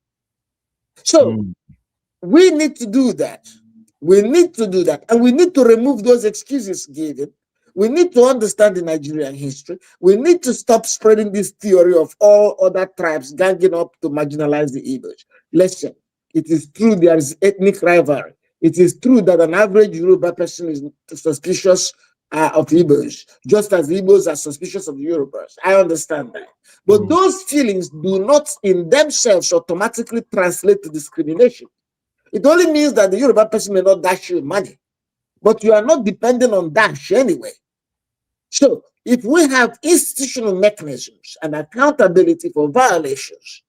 So we need to do that. We need to do that. And we need to remove those excuses given. We need to understand the Nigerian history. We need to stop spreading this theory of all other tribes ganging up to marginalize the Igbos. Listen, it is true there is ethnic rivalry. It is true that an average Yoruba person is suspicious of Igbos, just as the Igbos are suspicious of the Yorubas. I understand that. But those feelings do not in themselves automatically translate to discrimination. It only means that the Yoruba person may not dash you money, but you are not dependent on dash anyway. So if we have institutional mechanisms and accountability for violations,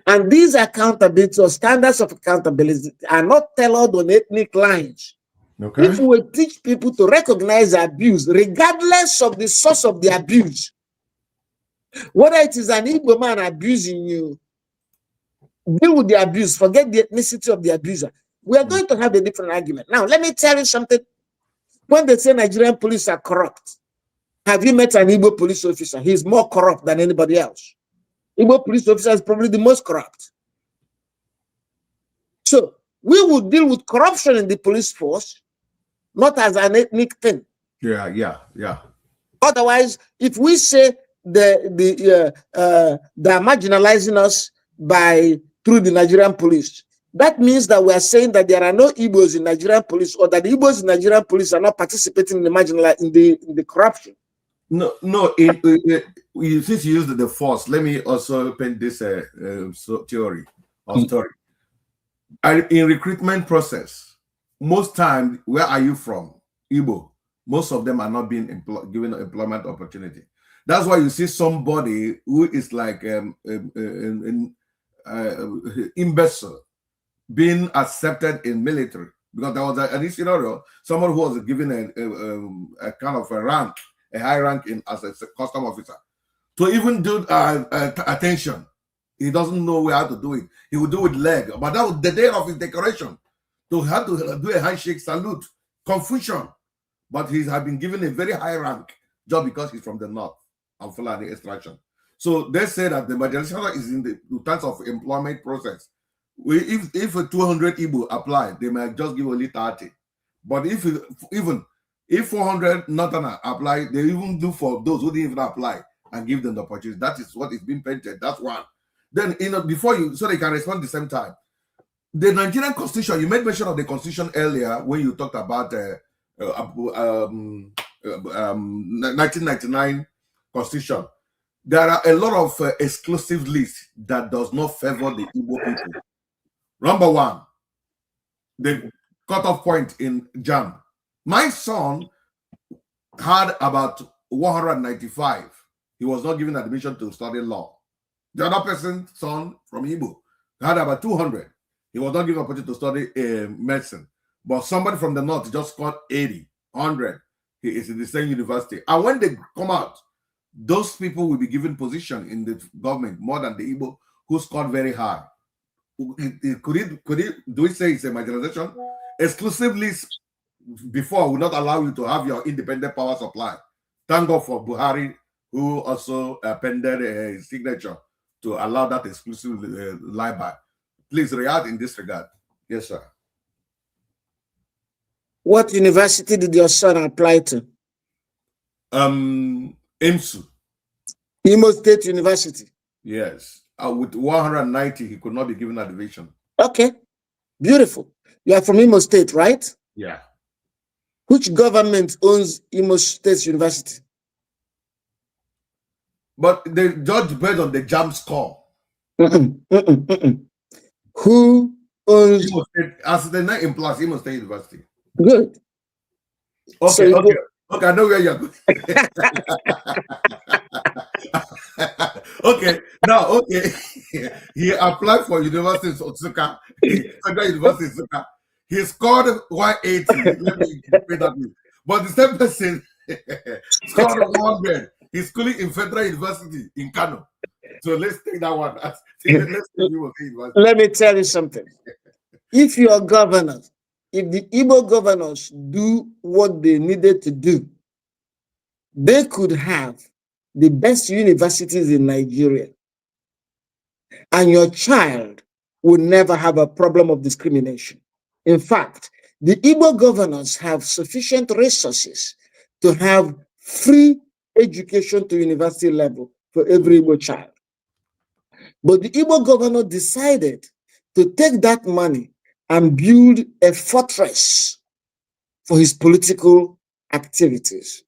and these accountability or standards of accountability are not tailored on ethnic lines, if we teach people to recognize abuse, regardless of the source of the abuse, whether it is an Igbo man abusing you, deal with the abuse, forget the ethnicity of the abuser. We are going to have a different argument. Now, let me tell you something. When they say Nigerian police are corrupt, have you met an Igbo police officer? He's more corrupt than anybody else. Igbo police officer is probably the most corrupt. So we will deal with corruption in the police force, not as an ethnic thing. Yeah. Otherwise, if we say they're marginalizing us through the Nigerian police, that means that we are saying that there are no Igbos in Nigerian police, or that the Igbos in Nigerian police are not participating in the corruption. No. Since you used the force, let me also paint this theory or story. In recruitment process, most time, where are you from? Igbo. Most of them are not being given employment opportunity. That's why you see somebody who is like imbecile being accepted in military, because there was a scenario, someone who was given a kind of a rank, a high rank as a custom officer, to even do attention. He doesn't know how to do it. He would do it leg, but that was the day of his decoration. To have to do a handshake salute, confusion. But he has been given a very high rank just because he's from the north and Fulani extraction. So they say that the marginalization is in terms of employment process. If 200 Igbo apply, they might just give only 30. But if 400 Northerners apply, they even do for those who didn't even apply and give them the opportunity. That is what is being painted. That's one. Then, so they can respond at the same time. The Nigerian Constitution, you made mention of the Constitution earlier when you talked about 1999 Constitution. There are a lot of exclusive lists that does not favor the Igbo people. Number one, the cutoff point in JAM. My son had about 195. He was not given admission to study law. The other person's son from Igbo had about 200. He was not given opportunity to study medicine. But somebody from the north just scored 80, 100. He is in the same university. And when they come out, those people will be given position in the government more than the Igbo who scored very high. Do we say it's a marginalization? Exclusively before would not allow you to have your independent power supply. Thank God for Buhari, who also appended a signature to allow that exclusive lie by. Please react in this regard. Yes, sir. What university did your son apply to? IMSU. Imo State University. Yes. With 190, he could not be given admission. Okay. Beautiful. You are from Imo State, right? Yeah. Which government owns Imo State University? But they judge based on the JAM score. Who owns Imo State, as the name implies, Imo State University. Good. Okay, so okay, I know where you're going. Okay. He applied for University of Otsuka, Federal University of Otsuka. He scored 180. Let me pay that way. But the same person scored 100. He's schooling in Federal University in Kano. So let's take that one. Let me tell you something. If your governors, if the Igbo governors do what they needed to do, they could have the best universities in Nigeria. And your child will never have a problem of discrimination. In fact, the Igbo governors have sufficient resources to have free education to university level for every Igbo child. But the Igbo governor decided to take that money and build a fortress for his political activities.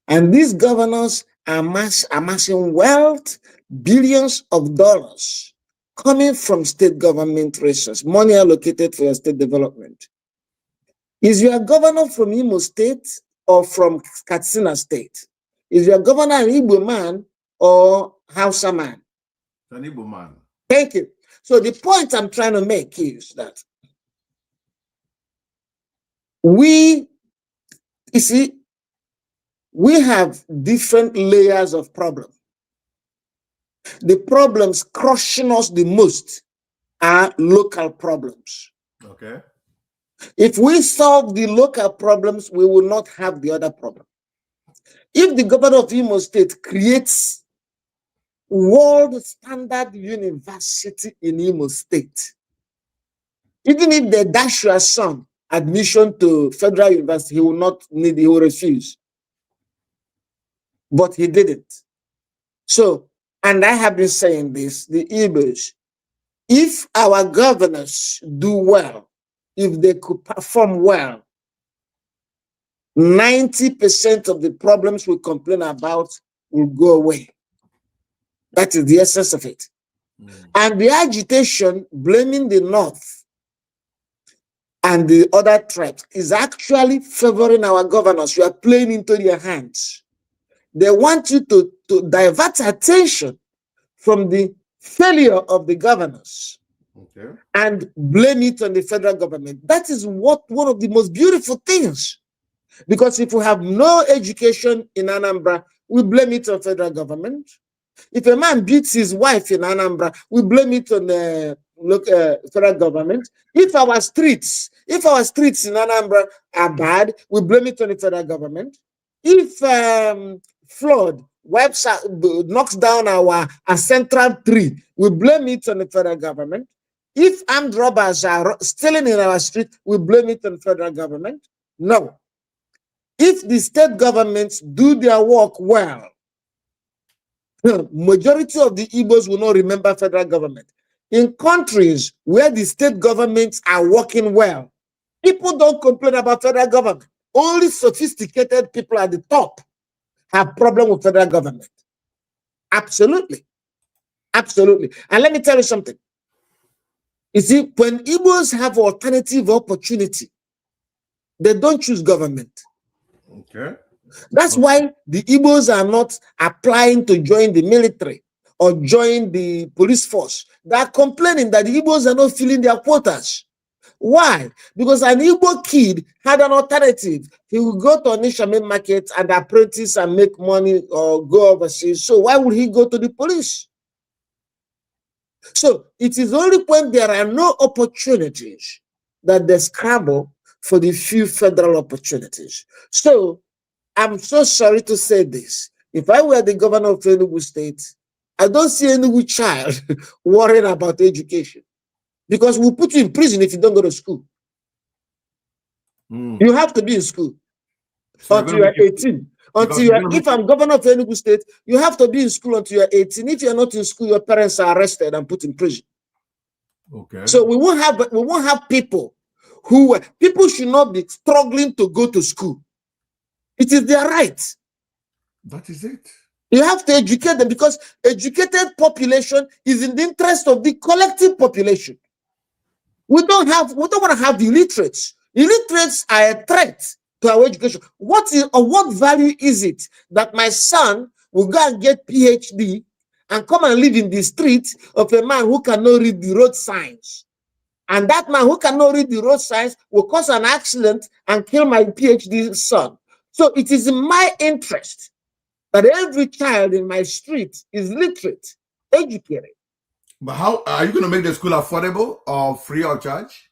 And these governors are amassing wealth, billions of dollars coming from state government resources, money allocated for your state development. Is your governor from Imo State or from Katsina State? Is your governor an Igbo man or Hausa man? An Igbo man. Thank you. So the point I'm trying to make is that we have different layers of problem. The problems crushing us the most are local problems. Okay. If we solve the local problems, we will not have the other problem. If the governor of Imo State creates world standard university in Imo State, even if they dash your son admission to federal university, he will not need, he will refuse. But he didn't. So, and I have been saying this, the Igbos, if our governors do well, if they could perform well, 90% of the problems we complain about will go away. That is the essence of it. And the agitation blaming the North and the other tribes is actually favoring our governors. You are playing into their hands. They want you to divert attention from the failure of the governors, okay, and blame it on the federal government. That is one of the most beautiful things. Because if we have no education in Anambra, we blame it on federal government. If a man beats his wife in Anambra, we blame it on the federal government. If our streets in Anambra are bad, we blame it on the federal government. If flood wipes out, knocks down our central tree, we blame it on the federal government. If armed robbers are stealing in our street, we blame it on the federal government. No. If the state governments do their work well, majority of the Igbos will not remember federal government. In countries where the state governments are working well, people don't complain about federal government. Only sophisticated people at the top have problem with federal government. Absolutely. Absolutely. And let me tell you something. You see, when Igbos have alternative opportunity, they don't choose government. Okay. That's why the Igbos are not applying to join the military or join the police force. They are complaining that the Igbos are not filling their quotas. Why? Because an Igbo kid had an alternative. He would go to Onitsha main market and apprentice and make money or go overseas. So why would he go to the police? So it is only when there are no opportunities that they scramble for the few federal opportunities. So I'm so sorry to say this. If I were the governor of Enugu State, I don't see any child worrying about education, because we'll put you in prison if you don't go to school. You have to be in school until you're 18. If I'm governor of Enugu State, you have to be in school until you're 18. If you're not in school, your parents are arrested and put in prison. Okay. So we won't have people people should not be struggling to go to school. It is their right. That is it. You have to educate them, because educated population is in the interest of the collective population. We don't want to have illiterates. Illiterates are a threat to our education. What value is it that my son will go and get PhD and come and live in the street of a man who cannot read the road signs? And that man who cannot read the road signs will cause an accident and kill my PhD son. So it is in my interest that every child in my street is literate, educated. But how are you going to make the school affordable or free of charge?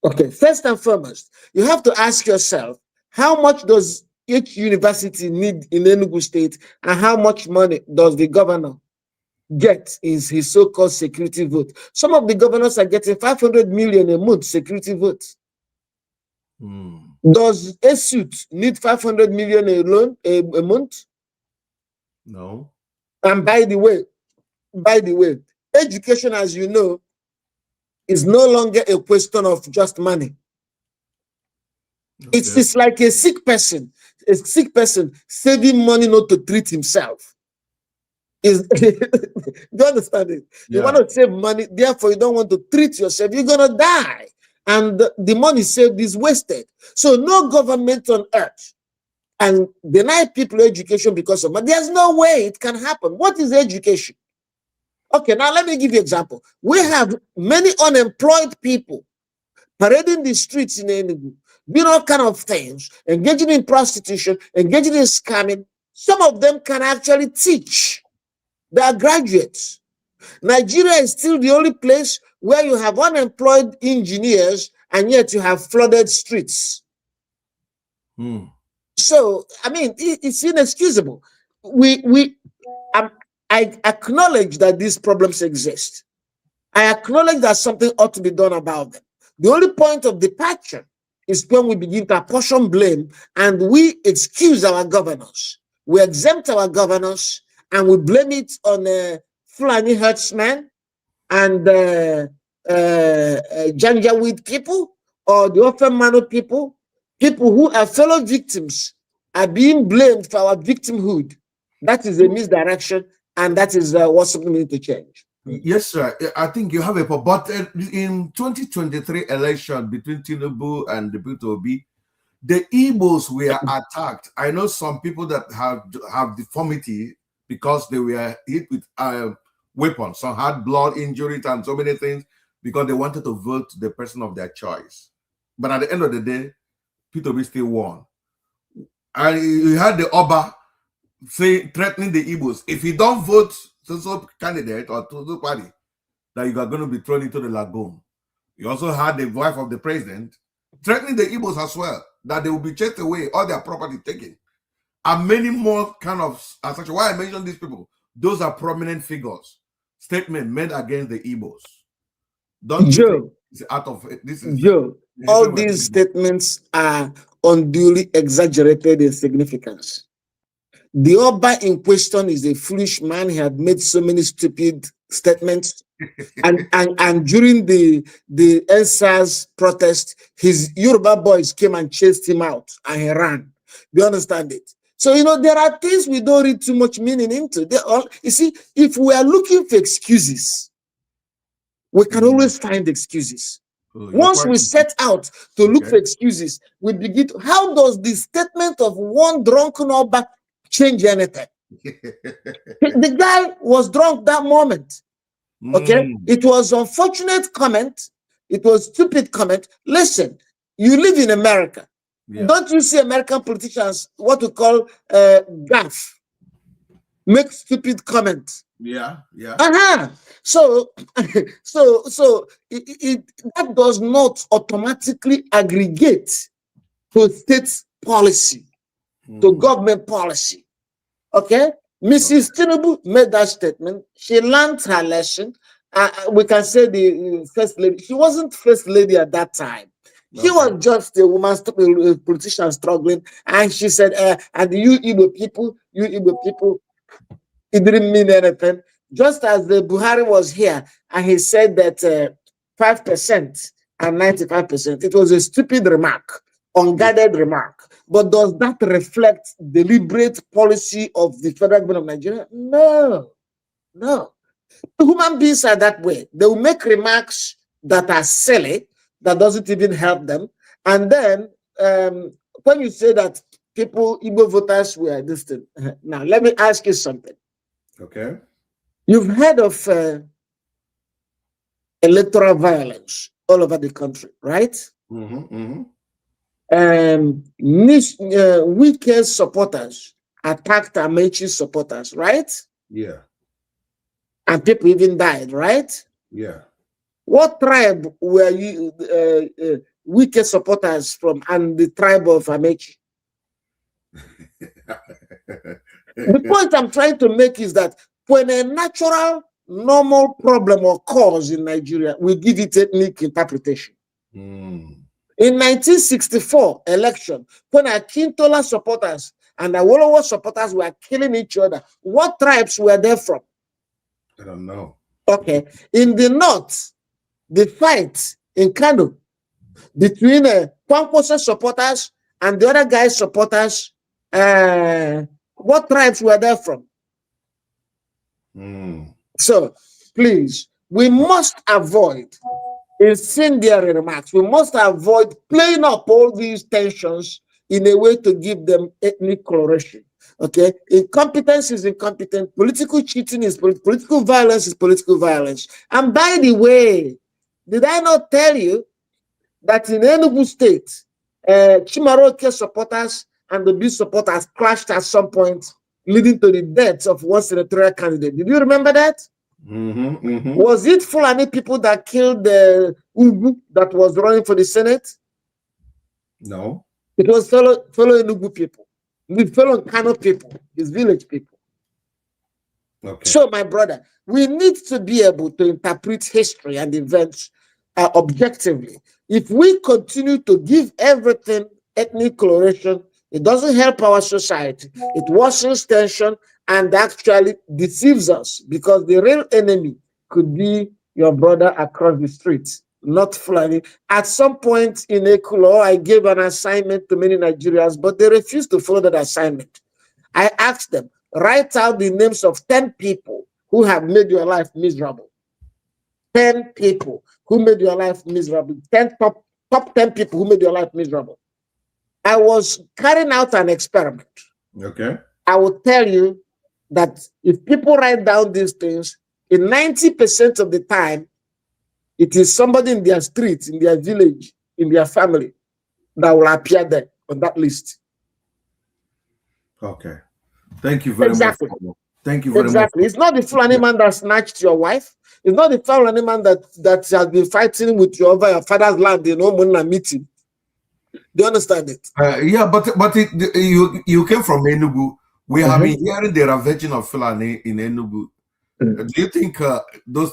Okay, first and foremost, you have to ask yourself, how much does each university need in Enugu State, and how much money does the governor get in his so-called security vote? Some of the governors are getting 500 million a month security votes. Does a suit need 500 million a month? No. And by the way, education, as you know, is no longer a question of just money. Okay. It's like a sick person saving money not to treat himself. Do you understand it? Yeah. You want to save money, therefore you don't want to treat yourself. You're going to die. And the money saved is wasted. So no government on earth can deny people education because of money. There's no way it can happen. What is education? Okay, now let me give you an example. We have many unemployed people parading the streets in Enugu, doing all kind of things, engaging in prostitution, engaging in scamming. Some of them can actually teach. They are graduates. Nigeria is still the only place where you have unemployed engineers and yet you have flooded streets. So, I mean, it's inexcusable. I acknowledge that these problems exist. I acknowledge that something ought to be done about them. The only point of departure is when we begin to apportion blame and we excuse our governors. We exempt our governors and we blame it on Fulani herdsmen and Janjaweed people or the Ofemano people, people who are fellow victims are being blamed for our victimhood. That is a misdirection, and that is what's something we need to change. Yes, sir. I think you have a point. But in 2023 election between Tinubu and the P2B, the Igbos were attacked. I know some people that have deformity because they were hit with weapons. Some had blood injuries and so many things because they wanted to vote the person of their choice. But at the end of the day, P2B still won. And you had the Oba threatening the Igbos, if you don't vote so candidate or to party, that you are going to be thrown into the lagoon. You also had the wife of the president threatening the Igbos as well, that they will be chased away, all their property taken. And many more kind of, such. Why I mention these people, those are prominent figures. Statement made against the Igbos. Don't you think it's out of this is Joe, all these statements are unduly exaggerated in significance. The Oba in question is a foolish man. He had made so many stupid statements. and during the NSAS protest, his Yoruba boys came and chased him out and he ran. Do you understand it? So, you know, there are things we don't read too much meaning into. You see, if we are looking for excuses, we can always find excuses. Once we set out to look for excuses, we begin to, how does the statement of one drunken Oba change anything? The guy was drunk that moment. Okay, it was unfortunate comment. It was stupid comment. Listen, you live in America. Don't you see American politicians what we call gaffe, make stupid comment? So that does not automatically aggregate to state policy, to government policy. Okay, Mrs. Tinubu made that statement. She learned her lesson. We can say the first lady. She wasn't first lady at that time. She was just a woman, a politician struggling. And she said, and you Igbo people, it didn't mean anything. Just as the Buhari was here and he said that 5% and 95%, it was a stupid remark, unguided remark. But does that reflect deliberate policy of the federal government of Nigeria? No, no. Human beings are that way. They will make remarks that are silly, that doesn't even help them. And then when you say that people, Igbo voters were distant, now let me ask you something. Okay. You've heard of electoral violence all over the country, right? Wike's supporters attacked Amechi's supporters, right? Yeah. And people even died, right? Yeah. What tribe were you Wike supporters from and the tribe of Amechi? The point I'm trying to make is that when a natural, normal problem occurs in Nigeria, we give it ethnic interpretation. In 1964 election, when Akintola supporters and Awolowo supporters were killing each other, what tribes were they from? I don't know. Okay. In the north, the fight in Kano between Kwankwaso supporters and the other guy's supporters, what tribes were they from? So, please, we must avoid incendiary remarks. We must avoid playing up all these tensions in a way to give them ethnic coloration. Okay, incompetence is incompetent. Political cheating is political violence is political violence. And by the way, did I not tell you that in Enugu State, Chimaroke supporters and the B supporters clashed at some point, leading to the death of one senatorial candidate? Did you remember that? Was it Fulani people that killed the Ugwu that was running for the Senate? No. It was fellow Enugu people, the fellow Kano people, his village people. Okay. So, my brother, we need to be able to interpret history and events objectively. If we continue to give everything ethnic coloration, it doesn't help our society. It worsens tension and actually deceives us, because the real enemy could be your brother across the street, not Fulani. At some point in Ekulo, I gave an assignment to many Nigerians, but they refused to follow that assignment. I asked them, write out the names of 10 people who have made your life miserable. 10 people who made your life miserable. 10 top 10 people who made your life miserable. I was carrying out an experiment. Okay. I will tell you that if people write down these things, in 90% of the time, it is somebody in their street, in their village, in their family that will appear there on that list. Okay. Thank you very much. Thank you very much. Exactly. It's not the Fulani man that snatched your wife. It's not the Fulani man that has been fighting with you over your father's land in Omuna meeting. Do you understand it? Yeah, but you came from Enugu. We have been hearing the ravaging of Fulani in Enugu. Do you think those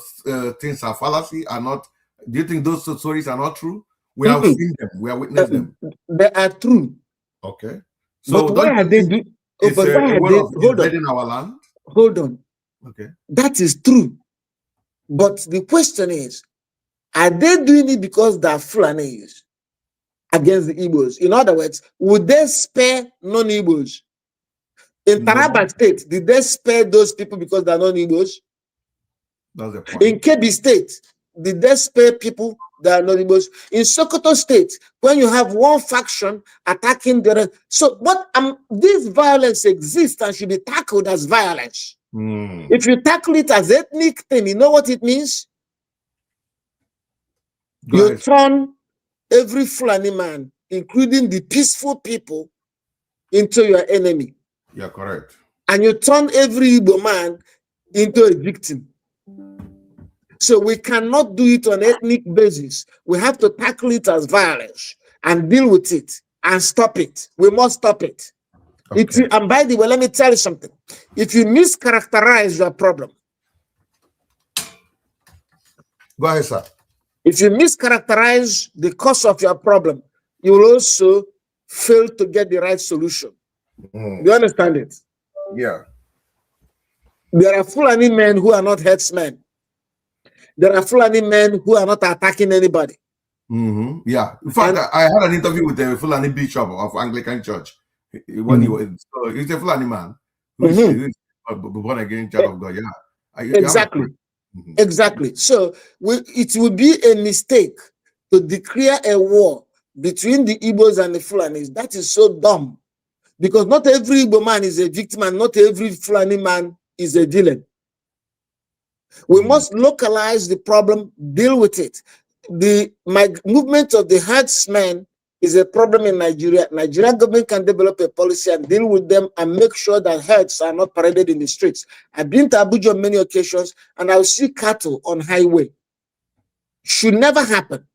things are fallacy? Are not? Do you think those stories are not true? We have seen them. We have witnessed them. They are true. Okay. So but why are they doing? It's a way of invading our land. Hold on. Okay. That is true. But the question is, are they doing it because they are Fulanis against the Igbos? In other words, would they spare non-Igbos? In Taraba State, did they spare those people because they're non-Igbos? That's the point. In Kebbi State, did they spare people that are non-Igbos? In Sokoto State, when you have one faction attacking the other. So this violence exists and should be tackled as violence. If you tackle it as ethnic thing, you know what it means? You turn every Fulani man, including the peaceful people, into your enemy. You're correct. And you turn every Igbo man into a victim. So we cannot do it on ethnic basis. We have to tackle it as violence and deal with it and stop it. We must stop it. Okay. And by the way, let me tell you something. If you mischaracterize your problem, go ahead, sir. If you mischaracterize the cause of your problem, you will also fail to get the right solution. Do you understand it? Yeah. There are Fulani men who are not headsmen. There are Fulani men who are not attacking anybody. Yeah. In fact, I had an interview with the Fulani Bishop of Anglican Church when he was. So he's a Fulani man who is born again child of God. Yeah. Exactly. Exactly. So it would be a mistake to declare a war between the Igbos and the Fulanis. That is so dumb. Because not every Igbo man is a victim and not every Fulani man is a villain. We must localize the problem, deal with it. The movement of the herdsmen is a problem in Nigeria. Nigerian government can develop a policy and deal with them and make sure that herds are not paraded in the streets. I've been to Abuja on many occasions and I'll see cattle on highway. Should never happen.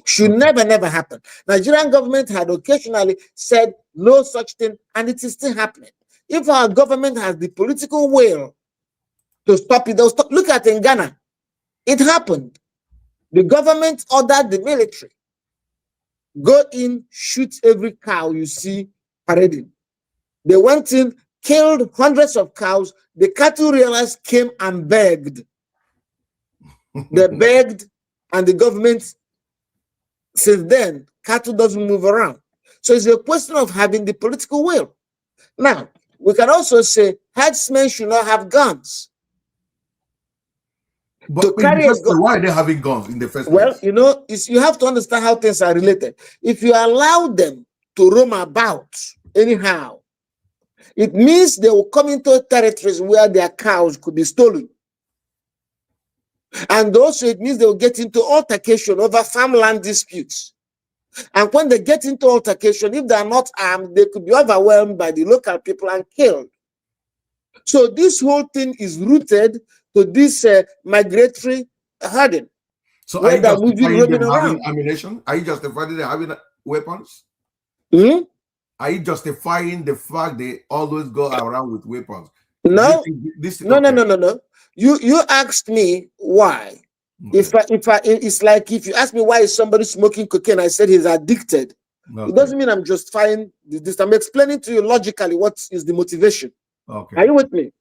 Should never happen. Nigerian government had occasionally said no such thing, and it is still happening. If our government has the political will to stop it, they'll stop. Look at in Ghana. It happened. The government ordered the military, go in, shoot every cow you see parading. They went in, killed hundreds of cows. The cattle realized, came and begged. They begged, and the government, since then, cattle doesn't move around. So it's a question of having the political will. Now, we can also say herdsmen should not have guns. But why are they having guns in the first place? Well, you know, you have to understand how things are related. If you allow them to roam about anyhow, it means they will come into territories where their cows could be stolen. And also it means they will get into altercation over farmland disputes. And when they get into altercation, if they are not armed, they could be overwhelmed by the local people and killed. So this whole thing is rooted to this migratory herding. So are you they're moving, justifying roaming them having around. ammunition? Are you justifying them having weapons? Are you justifying the fact they always go around with weapons? No, no. You asked me why. Okay. It's like if you ask me why is somebody smoking cocaine, I said he's addicted. Okay. It doesn't mean I'm justifying this. I'm explaining to you logically what is the motivation. Okay. Are you with me?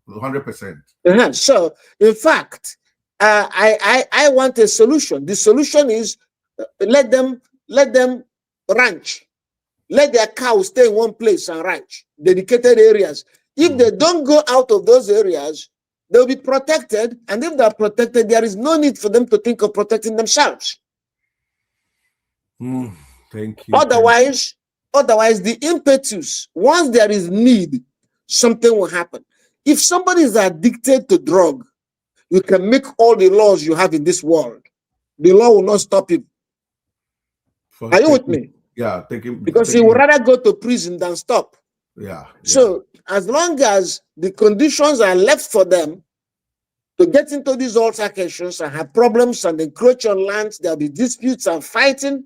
100%. So, in fact, I want a solution. The solution is let them ranch. Let their cows stay in one place and ranch, dedicated areas. If they don't go out of those areas, they'll be protected. And if they're protected, there is no need for them to think of protecting themselves. Thank you. Otherwise, the impetus, once there is need, something will happen. If somebody is addicted to drug, you can make all the laws you have in this world. The law will not stop him. Are you with me? Yeah, because he would rather go to prison than stop. Yeah. So as long as the conditions are left for them to get into these altercations and have problems and encroach on lands, there'll be disputes and fighting,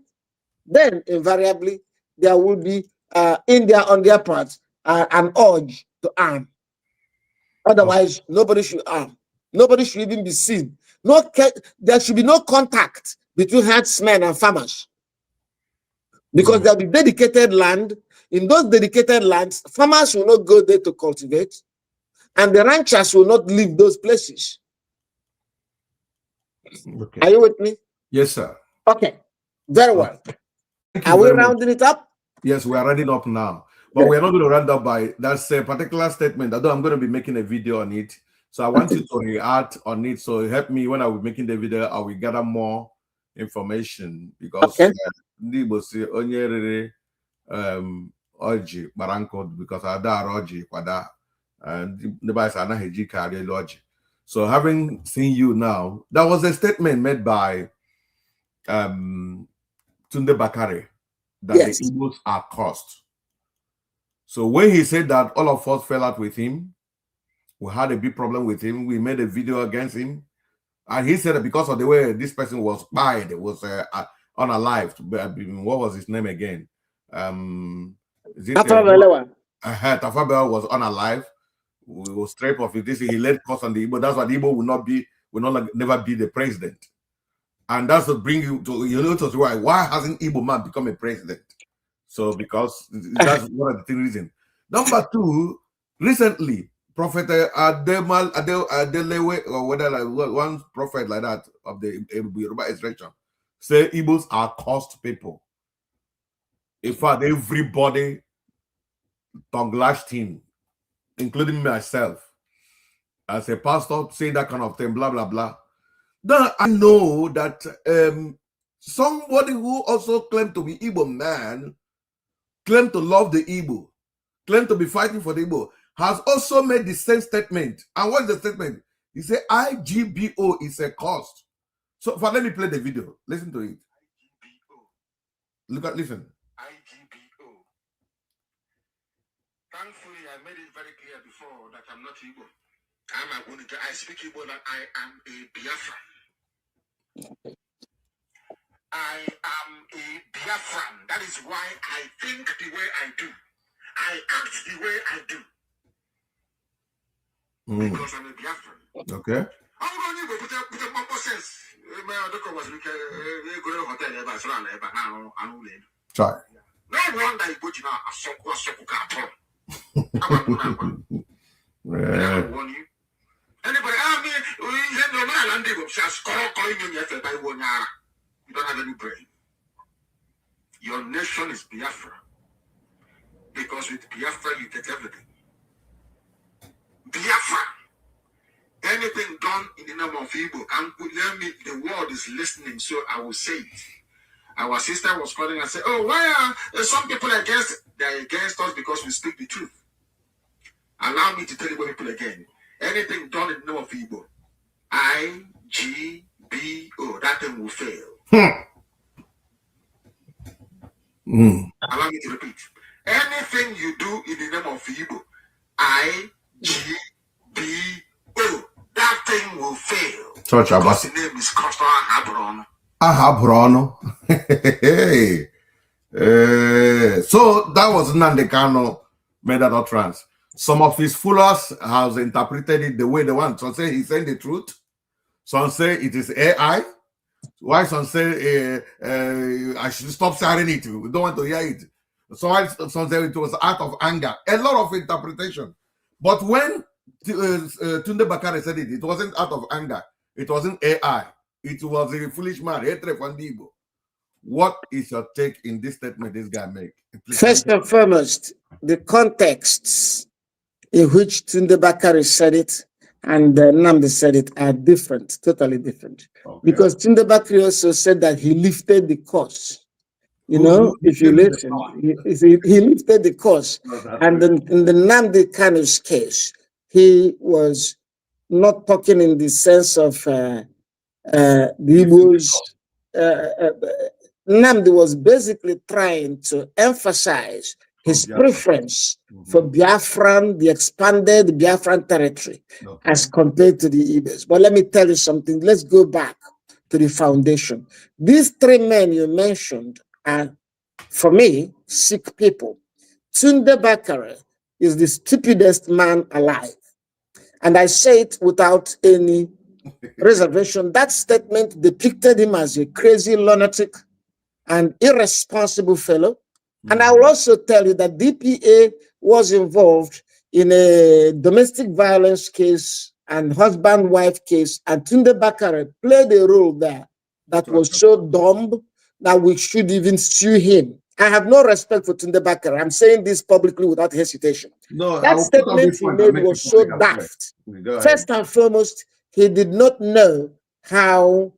then invariably there will be on their part an urge to arm. Otherwise, nobody should arm. Nobody should even be seen. There should be no contact between herdsmen and farmers. Because there'll be dedicated land. In those dedicated lands, farmers will not go there to cultivate, and the ranchers will not leave those places. Okay. Are you with me? Yes, sir. Okay. Very well. Are we rounding it up? Yes, we are rounding up now. But we're not going to round up by that's a particular statement, although I'm going to be making a video on it. So I want you to react on it. So help me when I will be making the video, I will gather more information because ndị Igbo si onye rere ọjị gbara nkụ because ada ọjị kwada ndị Bible anaghị eji karị elu ọjị. So having seen you now, that was a statement made by Tunde Bakare that the Igbos are cursed. So when he said that, all of us fell out with him. We had a big problem with him. We made a video against him. And he said that because of the way this person was buried, it was unalived. What was his name again? Tafabelewa was unalive. We will straight off with this. He led cause on the Igbo. That's why the Igbo will never be the president. And that's what bring you to why hasn't Igbo man become a president? So because that's one of the things reason. Number two, recently, Prophet Adelewe, or whatever, one prophet like that of the Yoruba extraction, say Igbos are cursed people. In fact, everybody tongue-lashed him, including myself, as a pastor, saying that kind of thing, blah, blah, blah. Then I know that somebody who also claimed to be Igbo man, claimed to love the Igbo, claimed to be fighting for the Igbo, has also made the same statement. And what's the statement? He said, IGBO is a cost. So let me play the video. Listen to it. Listen. IGBO. Thankfully, I made it very clear before that I'm not Igbo. I speak Igbo that I am a Biafran. I am a Biafran. That is why I think the way I do. I act the way I do. Because I'm a Biafran. Okay. I'm going to put a sense. My other was go to hotel ever so now. Try. No wonder you put a sock. I warn you. Anybody, you don't have any brain. Your nation is Biafra. Because with Biafra, you get everything. Biafra. Anything done in the name of Igbo, and the world is listening, so I will say it. Our sister was calling and said, oh, why are some people against? They're against us because we speak the truth. Allow me to tell you what people again. Anything done in the name of Igbo, IGBO, that thing will fail. Allow me to repeat. Anything you do in the name of Igbo, IGBO, that thing will fail. Church because the name is Costa Ahabrono. Ahabrono. So that was Nnamdi Kanu made that utterance. Some of his followers have interpreted it the way they want. Some say he's saying the truth. Some say it is AI. Why some say I should stop sharing it? We don't want to hear it. So some say it was out of anger. A lot of interpretation. But when Tunde Bakare said it, it wasn't out of anger. It wasn't AI. It was a foolish man. What is your take in this statement this guy made? Please. First and foremost, the contexts in which Tunde Bakare said it and Nnamdi said it are different, totally different. Okay. Because Tunde Bakare also said that he lifted the curse. You know, if you listen, he lifted the curse. And then in the Nnamdi Kanu's case, he was not talking in the sense of the Igbos. Nnamdi was basically trying to emphasize his preference for Biafran, the expanded Biafran territory, as compared to the Igbos. But let me tell you something. Let's go back to the foundation. These three men you mentioned are, for me, sick people. Tunde Bakare is the stupidest man alive. And I say it without any reservation. That statement depicted him as a crazy, lunatic, and irresponsible fellow. And I will also tell you that DPA was involved in a domestic violence case and husband-wife case, and Tunde Bakare played a role there that was so dumb that we should even sue him. I have no respect for Tunde Bakare. I'm saying this publicly without hesitation. No, that statement he made was so daft. First and foremost, he did not know how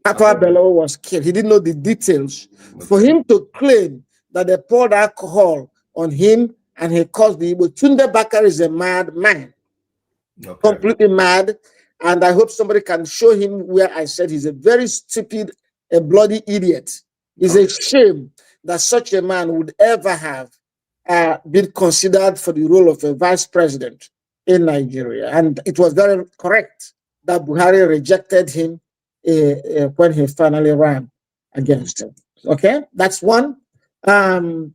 Akwa Bello was killed. He didn't know the details. For him to claim that they poured alcohol on him and he caused the evil, Tunde Bakare is a mad man. Completely mad. And I hope somebody can show him where I said he's a very stupid, a bloody idiot. It's a shame that such a man would ever have been considered for the role of a vice president in Nigeria. And it was very correct that Buhari rejected him when he finally ran against him. Okay, that's one. Then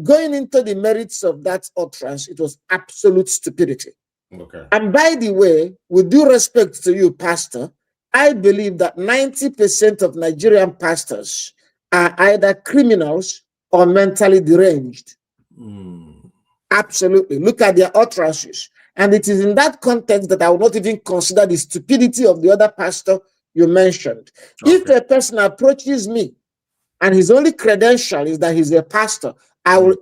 going into the merits of that utterance, it was absolute stupidity. Okay. And by the way, with due respect to you, Pastor, I believe that 90% of Nigerian pastors are either criminals or mentally deranged. Absolutely. Look at their utterances. And it is in that context that I will not even consider the stupidity of the other pastor you mentioned. Okay. If a person approaches me and his only credential is that he's a pastor, I will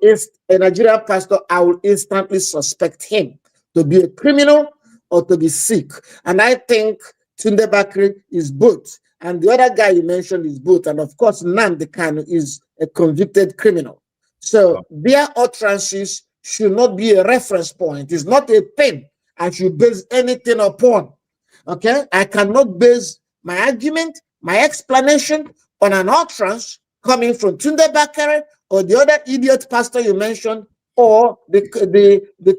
a Nigerian pastor, I will instantly suspect him to be a criminal or to be sick. And I think Tunde Bakare is both. And the other guy you mentioned is both. And of course, Nnamdi Kanu is a convicted criminal. So their utterances should not be a reference point. It's not a thing I should base anything upon. Okay? I cannot base my argument, my explanation on an utterance coming from Tunde Bakare or the other idiot pastor you mentioned, or the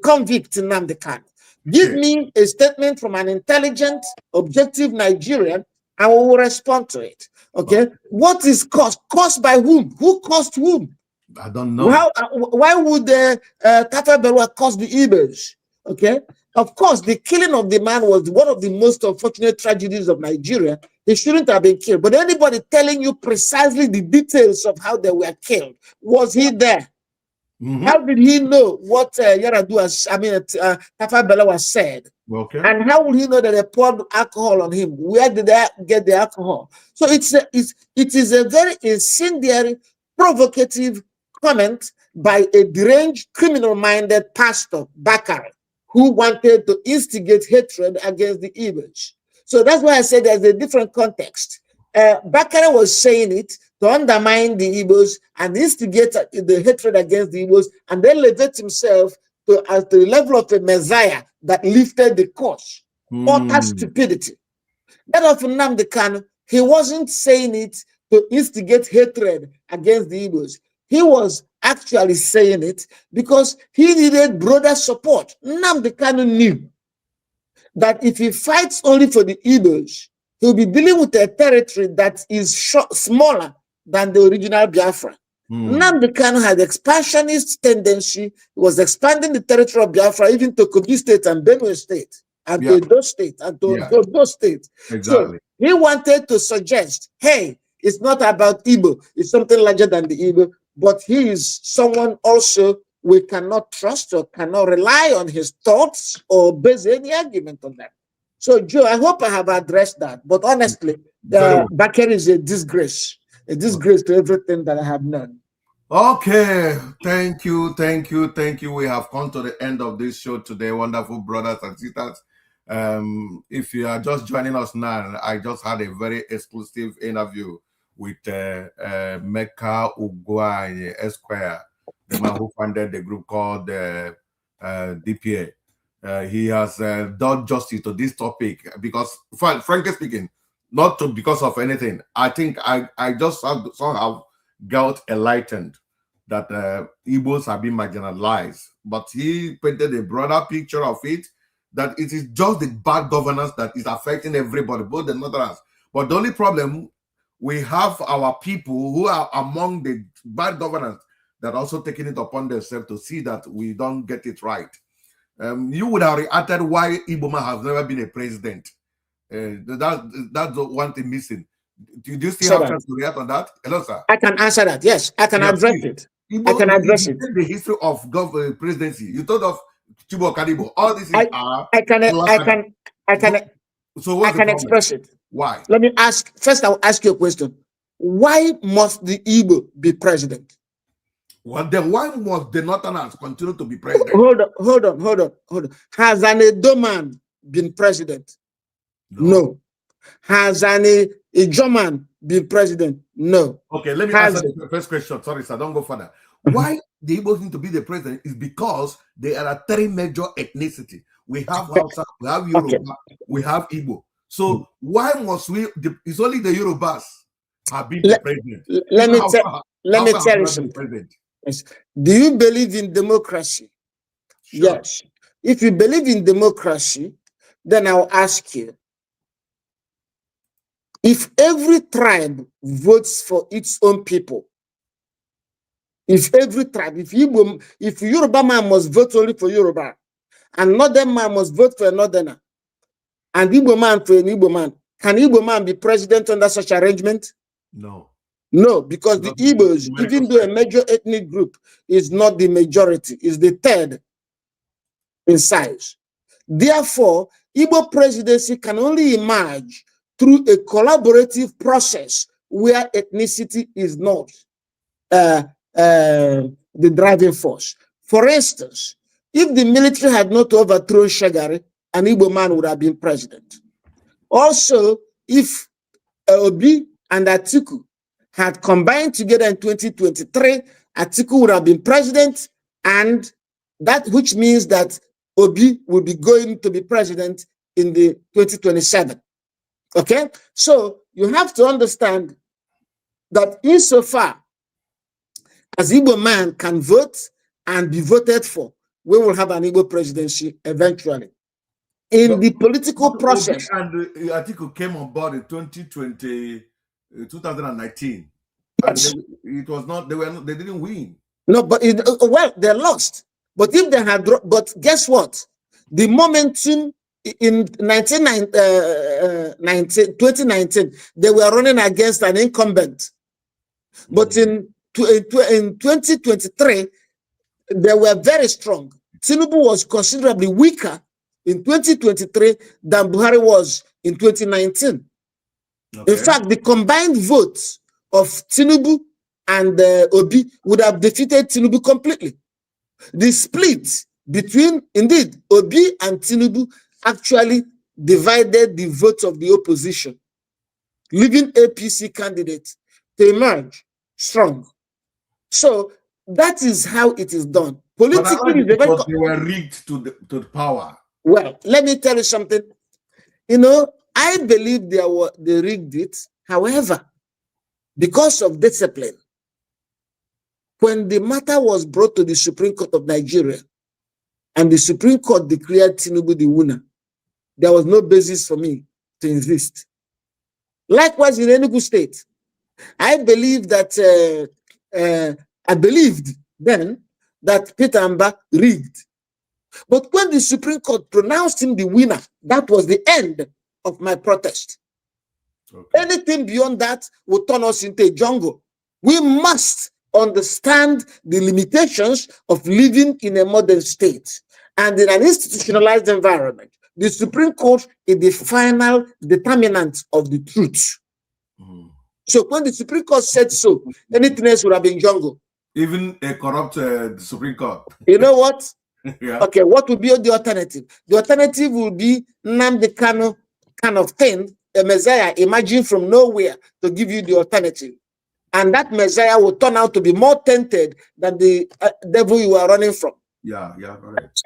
convict Nnamdi Kanu. Give me a statement from an intelligent, objective Nigerian, and we will respond to it. Okay? What is caused? Caused by whom? Who caused whom? I don't know. Why would Tafa Bello cause the Igbos? Okay? Of course, the killing of the man was one of the most unfortunate tragedies of Nigeria. He shouldn't have been killed. But anybody telling you precisely the details of how they were killed, was he there? How did he know what Tafa Bello was said? Okay. And how would he know that they poured alcohol on him? Where did they get the alcohol? So it is a very incendiary, provocative comment by a deranged, criminal-minded pastor, Bakare, who wanted to instigate hatred against the Igbos. So that's why I said there's a different context. Bakare was saying it to undermine the Igbos and instigate the hatred against the Igbos, and then elevate himself to the level of a messiah that lifted the cause. Utter stupidity. That of Nnamdi Kanu, he wasn't saying it to instigate hatred against the Igbos. he was actually saying it because he needed broader support. Nnamdi Kanu knew that if he fights only for the Igbos, he'll be dealing with a territory that is smaller than the original Biafra. Nnamdi Kanu had expansionist tendency. He was expanding the territory of Biafra even to Kogi State and Benue State and to Edo State and to Ondo State. Exactly. So he wanted to suggest, hey, it's not about Igbo, it's something larger than the Igbo, but he is someone also we cannot trust or cannot rely on his thoughts or base any argument on them. So, Joe, I hope I have addressed that. But honestly, Bakari is a disgrace to everything that I have known. Okay, thank you. We have come to the end of this show today, wonderful brothers and sisters. If you are just joining us now, I just had a very exclusive interview with Emeka Ugwuonye Esq, the man who founded the group called DPA. He has done justice to this topic because, frankly speaking, not because of anything. I think I just somehow got enlightened that Igbos have been marginalized. But he painted a broader picture of it, that it is just the bad governance that is affecting everybody, both the Northerners. But the only problem, we have our people who are among the bad governance that are also taking it upon themselves to see that we don't get it right. You would have reacted why Iboma has never been a president. That's the one thing missing. Do you still have chance to react on that? Hello, sir. I can answer that. Yes, I can address it. I can address it. The history of presidency. You thought of Chibo Kadibo. All this is I can express it. Why? Let me ask. First, I'll ask you a question. Why must the Igbo be president? Well, then why must the Northerners continue to be president? Hold on. Has an Edo man been president? No. Has an Ijaw man been president? No. Okay, let me answer the first question. Sorry, sir, don't go further. Why the Igbos need to be the president is because there are three major ethnicities. We have Hausa, we have Yoruba, we have Igbo. So why must we? It's only the Yorubas have been the president. Let me tell you something. Yes. Do you believe in democracy? Sure. Yes. If you believe in democracy, then I'll ask you, if every tribe votes for its own people, if every tribe, if Yoruba man must vote only for Yoruba, and Northern man must vote for a Northerner, and Igbo man for an Igbo man, can Igbo man be president under such arrangement? No. No, because the Igbos, even though a major ethnic group, is not the majority, is the third in size. Therefore, Igbo presidency can only emerge through a collaborative process where ethnicity is not the driving force. For instance, if the military had not overthrown Shagari, an Igbo man would have been president. Also, if Obi and Atiku had combined together in 2023, Atiku would have been president, and that which means that Obi will be going to be president in the 2027. Okay, so you have to understand that insofar as Igbo man can vote and be voted for, we will have an Igbo presidency eventually. In the political process. And Atiku came on board in 2019. Yes. And it was not, they didn't win. No, but well, they lost. But if they had, but guess what? The momentum in 2019, they were running against an incumbent. But in 2023, they were very strong. Tinubu was considerably weaker in 2023 than Buhari was in 2019. Okay. In fact, the combined votes of Tinubu and Obi would have defeated Tinubu completely. The split between, indeed, Obi and Tinubu actually divided the votes of the opposition, leaving APC candidates to emerge strong. So that is how it is done. Politically, because they were rigged to the power. Well, let me tell you something. You know, I believe they rigged it. However, because of discipline, when the matter was brought to the Supreme Court of Nigeria, and the Supreme Court declared Tinubu the winner, there was no basis for me to insist. Likewise, in Enugu State, I believe that I believed then that Peter Amba rigged. But when the Supreme Court pronounced him the winner, that was the end of my protest. Okay. Anything beyond that will turn us into a jungle. We must understand the limitations of living in a modern state and in an institutionalized environment. The Supreme Court is the final determinant of the truth. Mm. So when the Supreme Court said so, anything else would have been jungle. Even a corrupt Supreme Court. You know what? Yeah. Okay, what would be the alternative? The alternative would be Nnamdi Kanu kind of thing, a messiah emerging from nowhere to give you the alternative. And that messiah will turn out to be more tainted than the devil you are running from. Yeah, correct.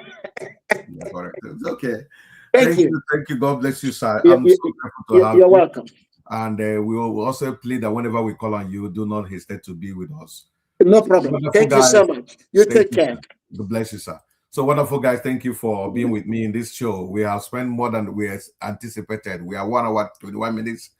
Yeah, correct. Okay. Thank you. Thank you. God bless you, sir. I'm so grateful to have you. You're welcome. And we will also plead that whenever we call on you, do not hesitate to be with us. No problem. Thank you so much. You take care. God bless you, sir. So wonderful, guys. Thank you for being with me in this show. We have spent more than we anticipated. We are 1 hour, 21 minutes,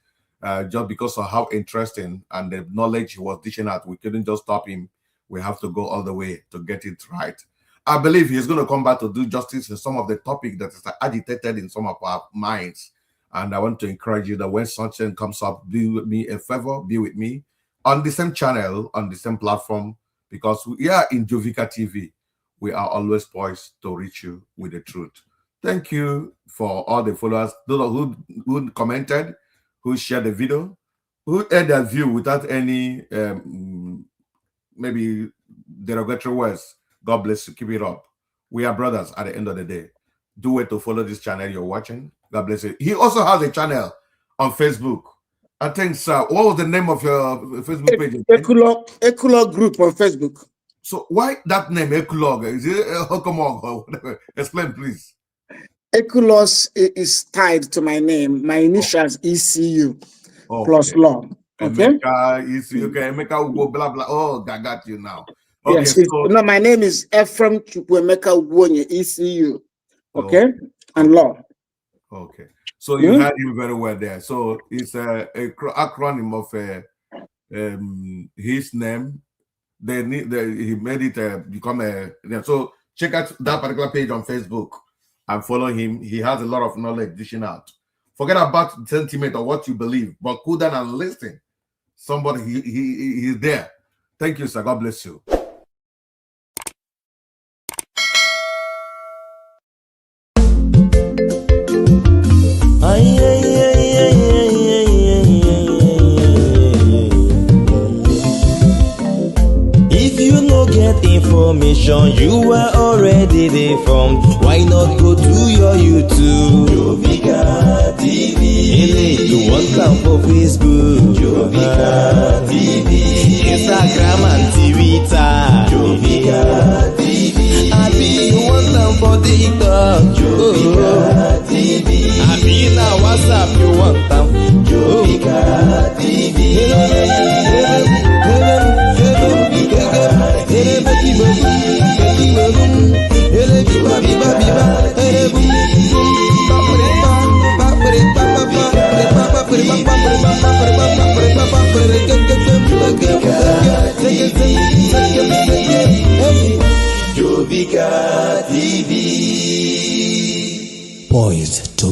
just because of how interesting and the knowledge he was dishing out. We couldn't just stop him. We have to go all the way to get it right. I believe he's going to come back to do justice in some of the topics that is agitated in some of our minds. And I want to encourage you that when something comes up, do me a favor, be with me on the same channel, on the same platform, because we are in Jovika TV. We are always poised to reach you with the truth. Thank you for all the followers, those who commented, who shared the video, who had their view without any maybe derogatory words. God bless you. Keep it up. We are brothers at the end of the day. Do it to follow this channel you're watching. God bless you. He also has a channel on Facebook. I think, sir, what was the name of your Facebook page? Ekulog Group on Facebook. So why that name, Ekulog? Is it Hokomog or whatever? Explain, please. Ekulog is tied to my name. My initials ECU plus law. Okay. Emeka, ECU, okay. Emeka Ugwuonye, blah blah. Oh, I got you now. Okay, yes. So, no, my name is Ephraim Emeka Ugwuonye ECU. Okay, and law. Okay. So you had him very well there. So it's a acronym of his name. He made it become a. So check out that particular page on Facebook and follow him. He has a lot of knowledge dishing out. Forget about sentiment or what you believe, but cool down and listen. Somebody he's there. Thank you, sir. God bless you. If you no get information, you are already there from. Why not go to your YouTube? Jovika TV. You want come for Facebook? Jovika TV. Instagram and Twitter. Jovika TV. Abi you want come for TikTok? Jovika TV. Abi na WhatsApp you want come? Jovika TV. Jovika TV. Poised to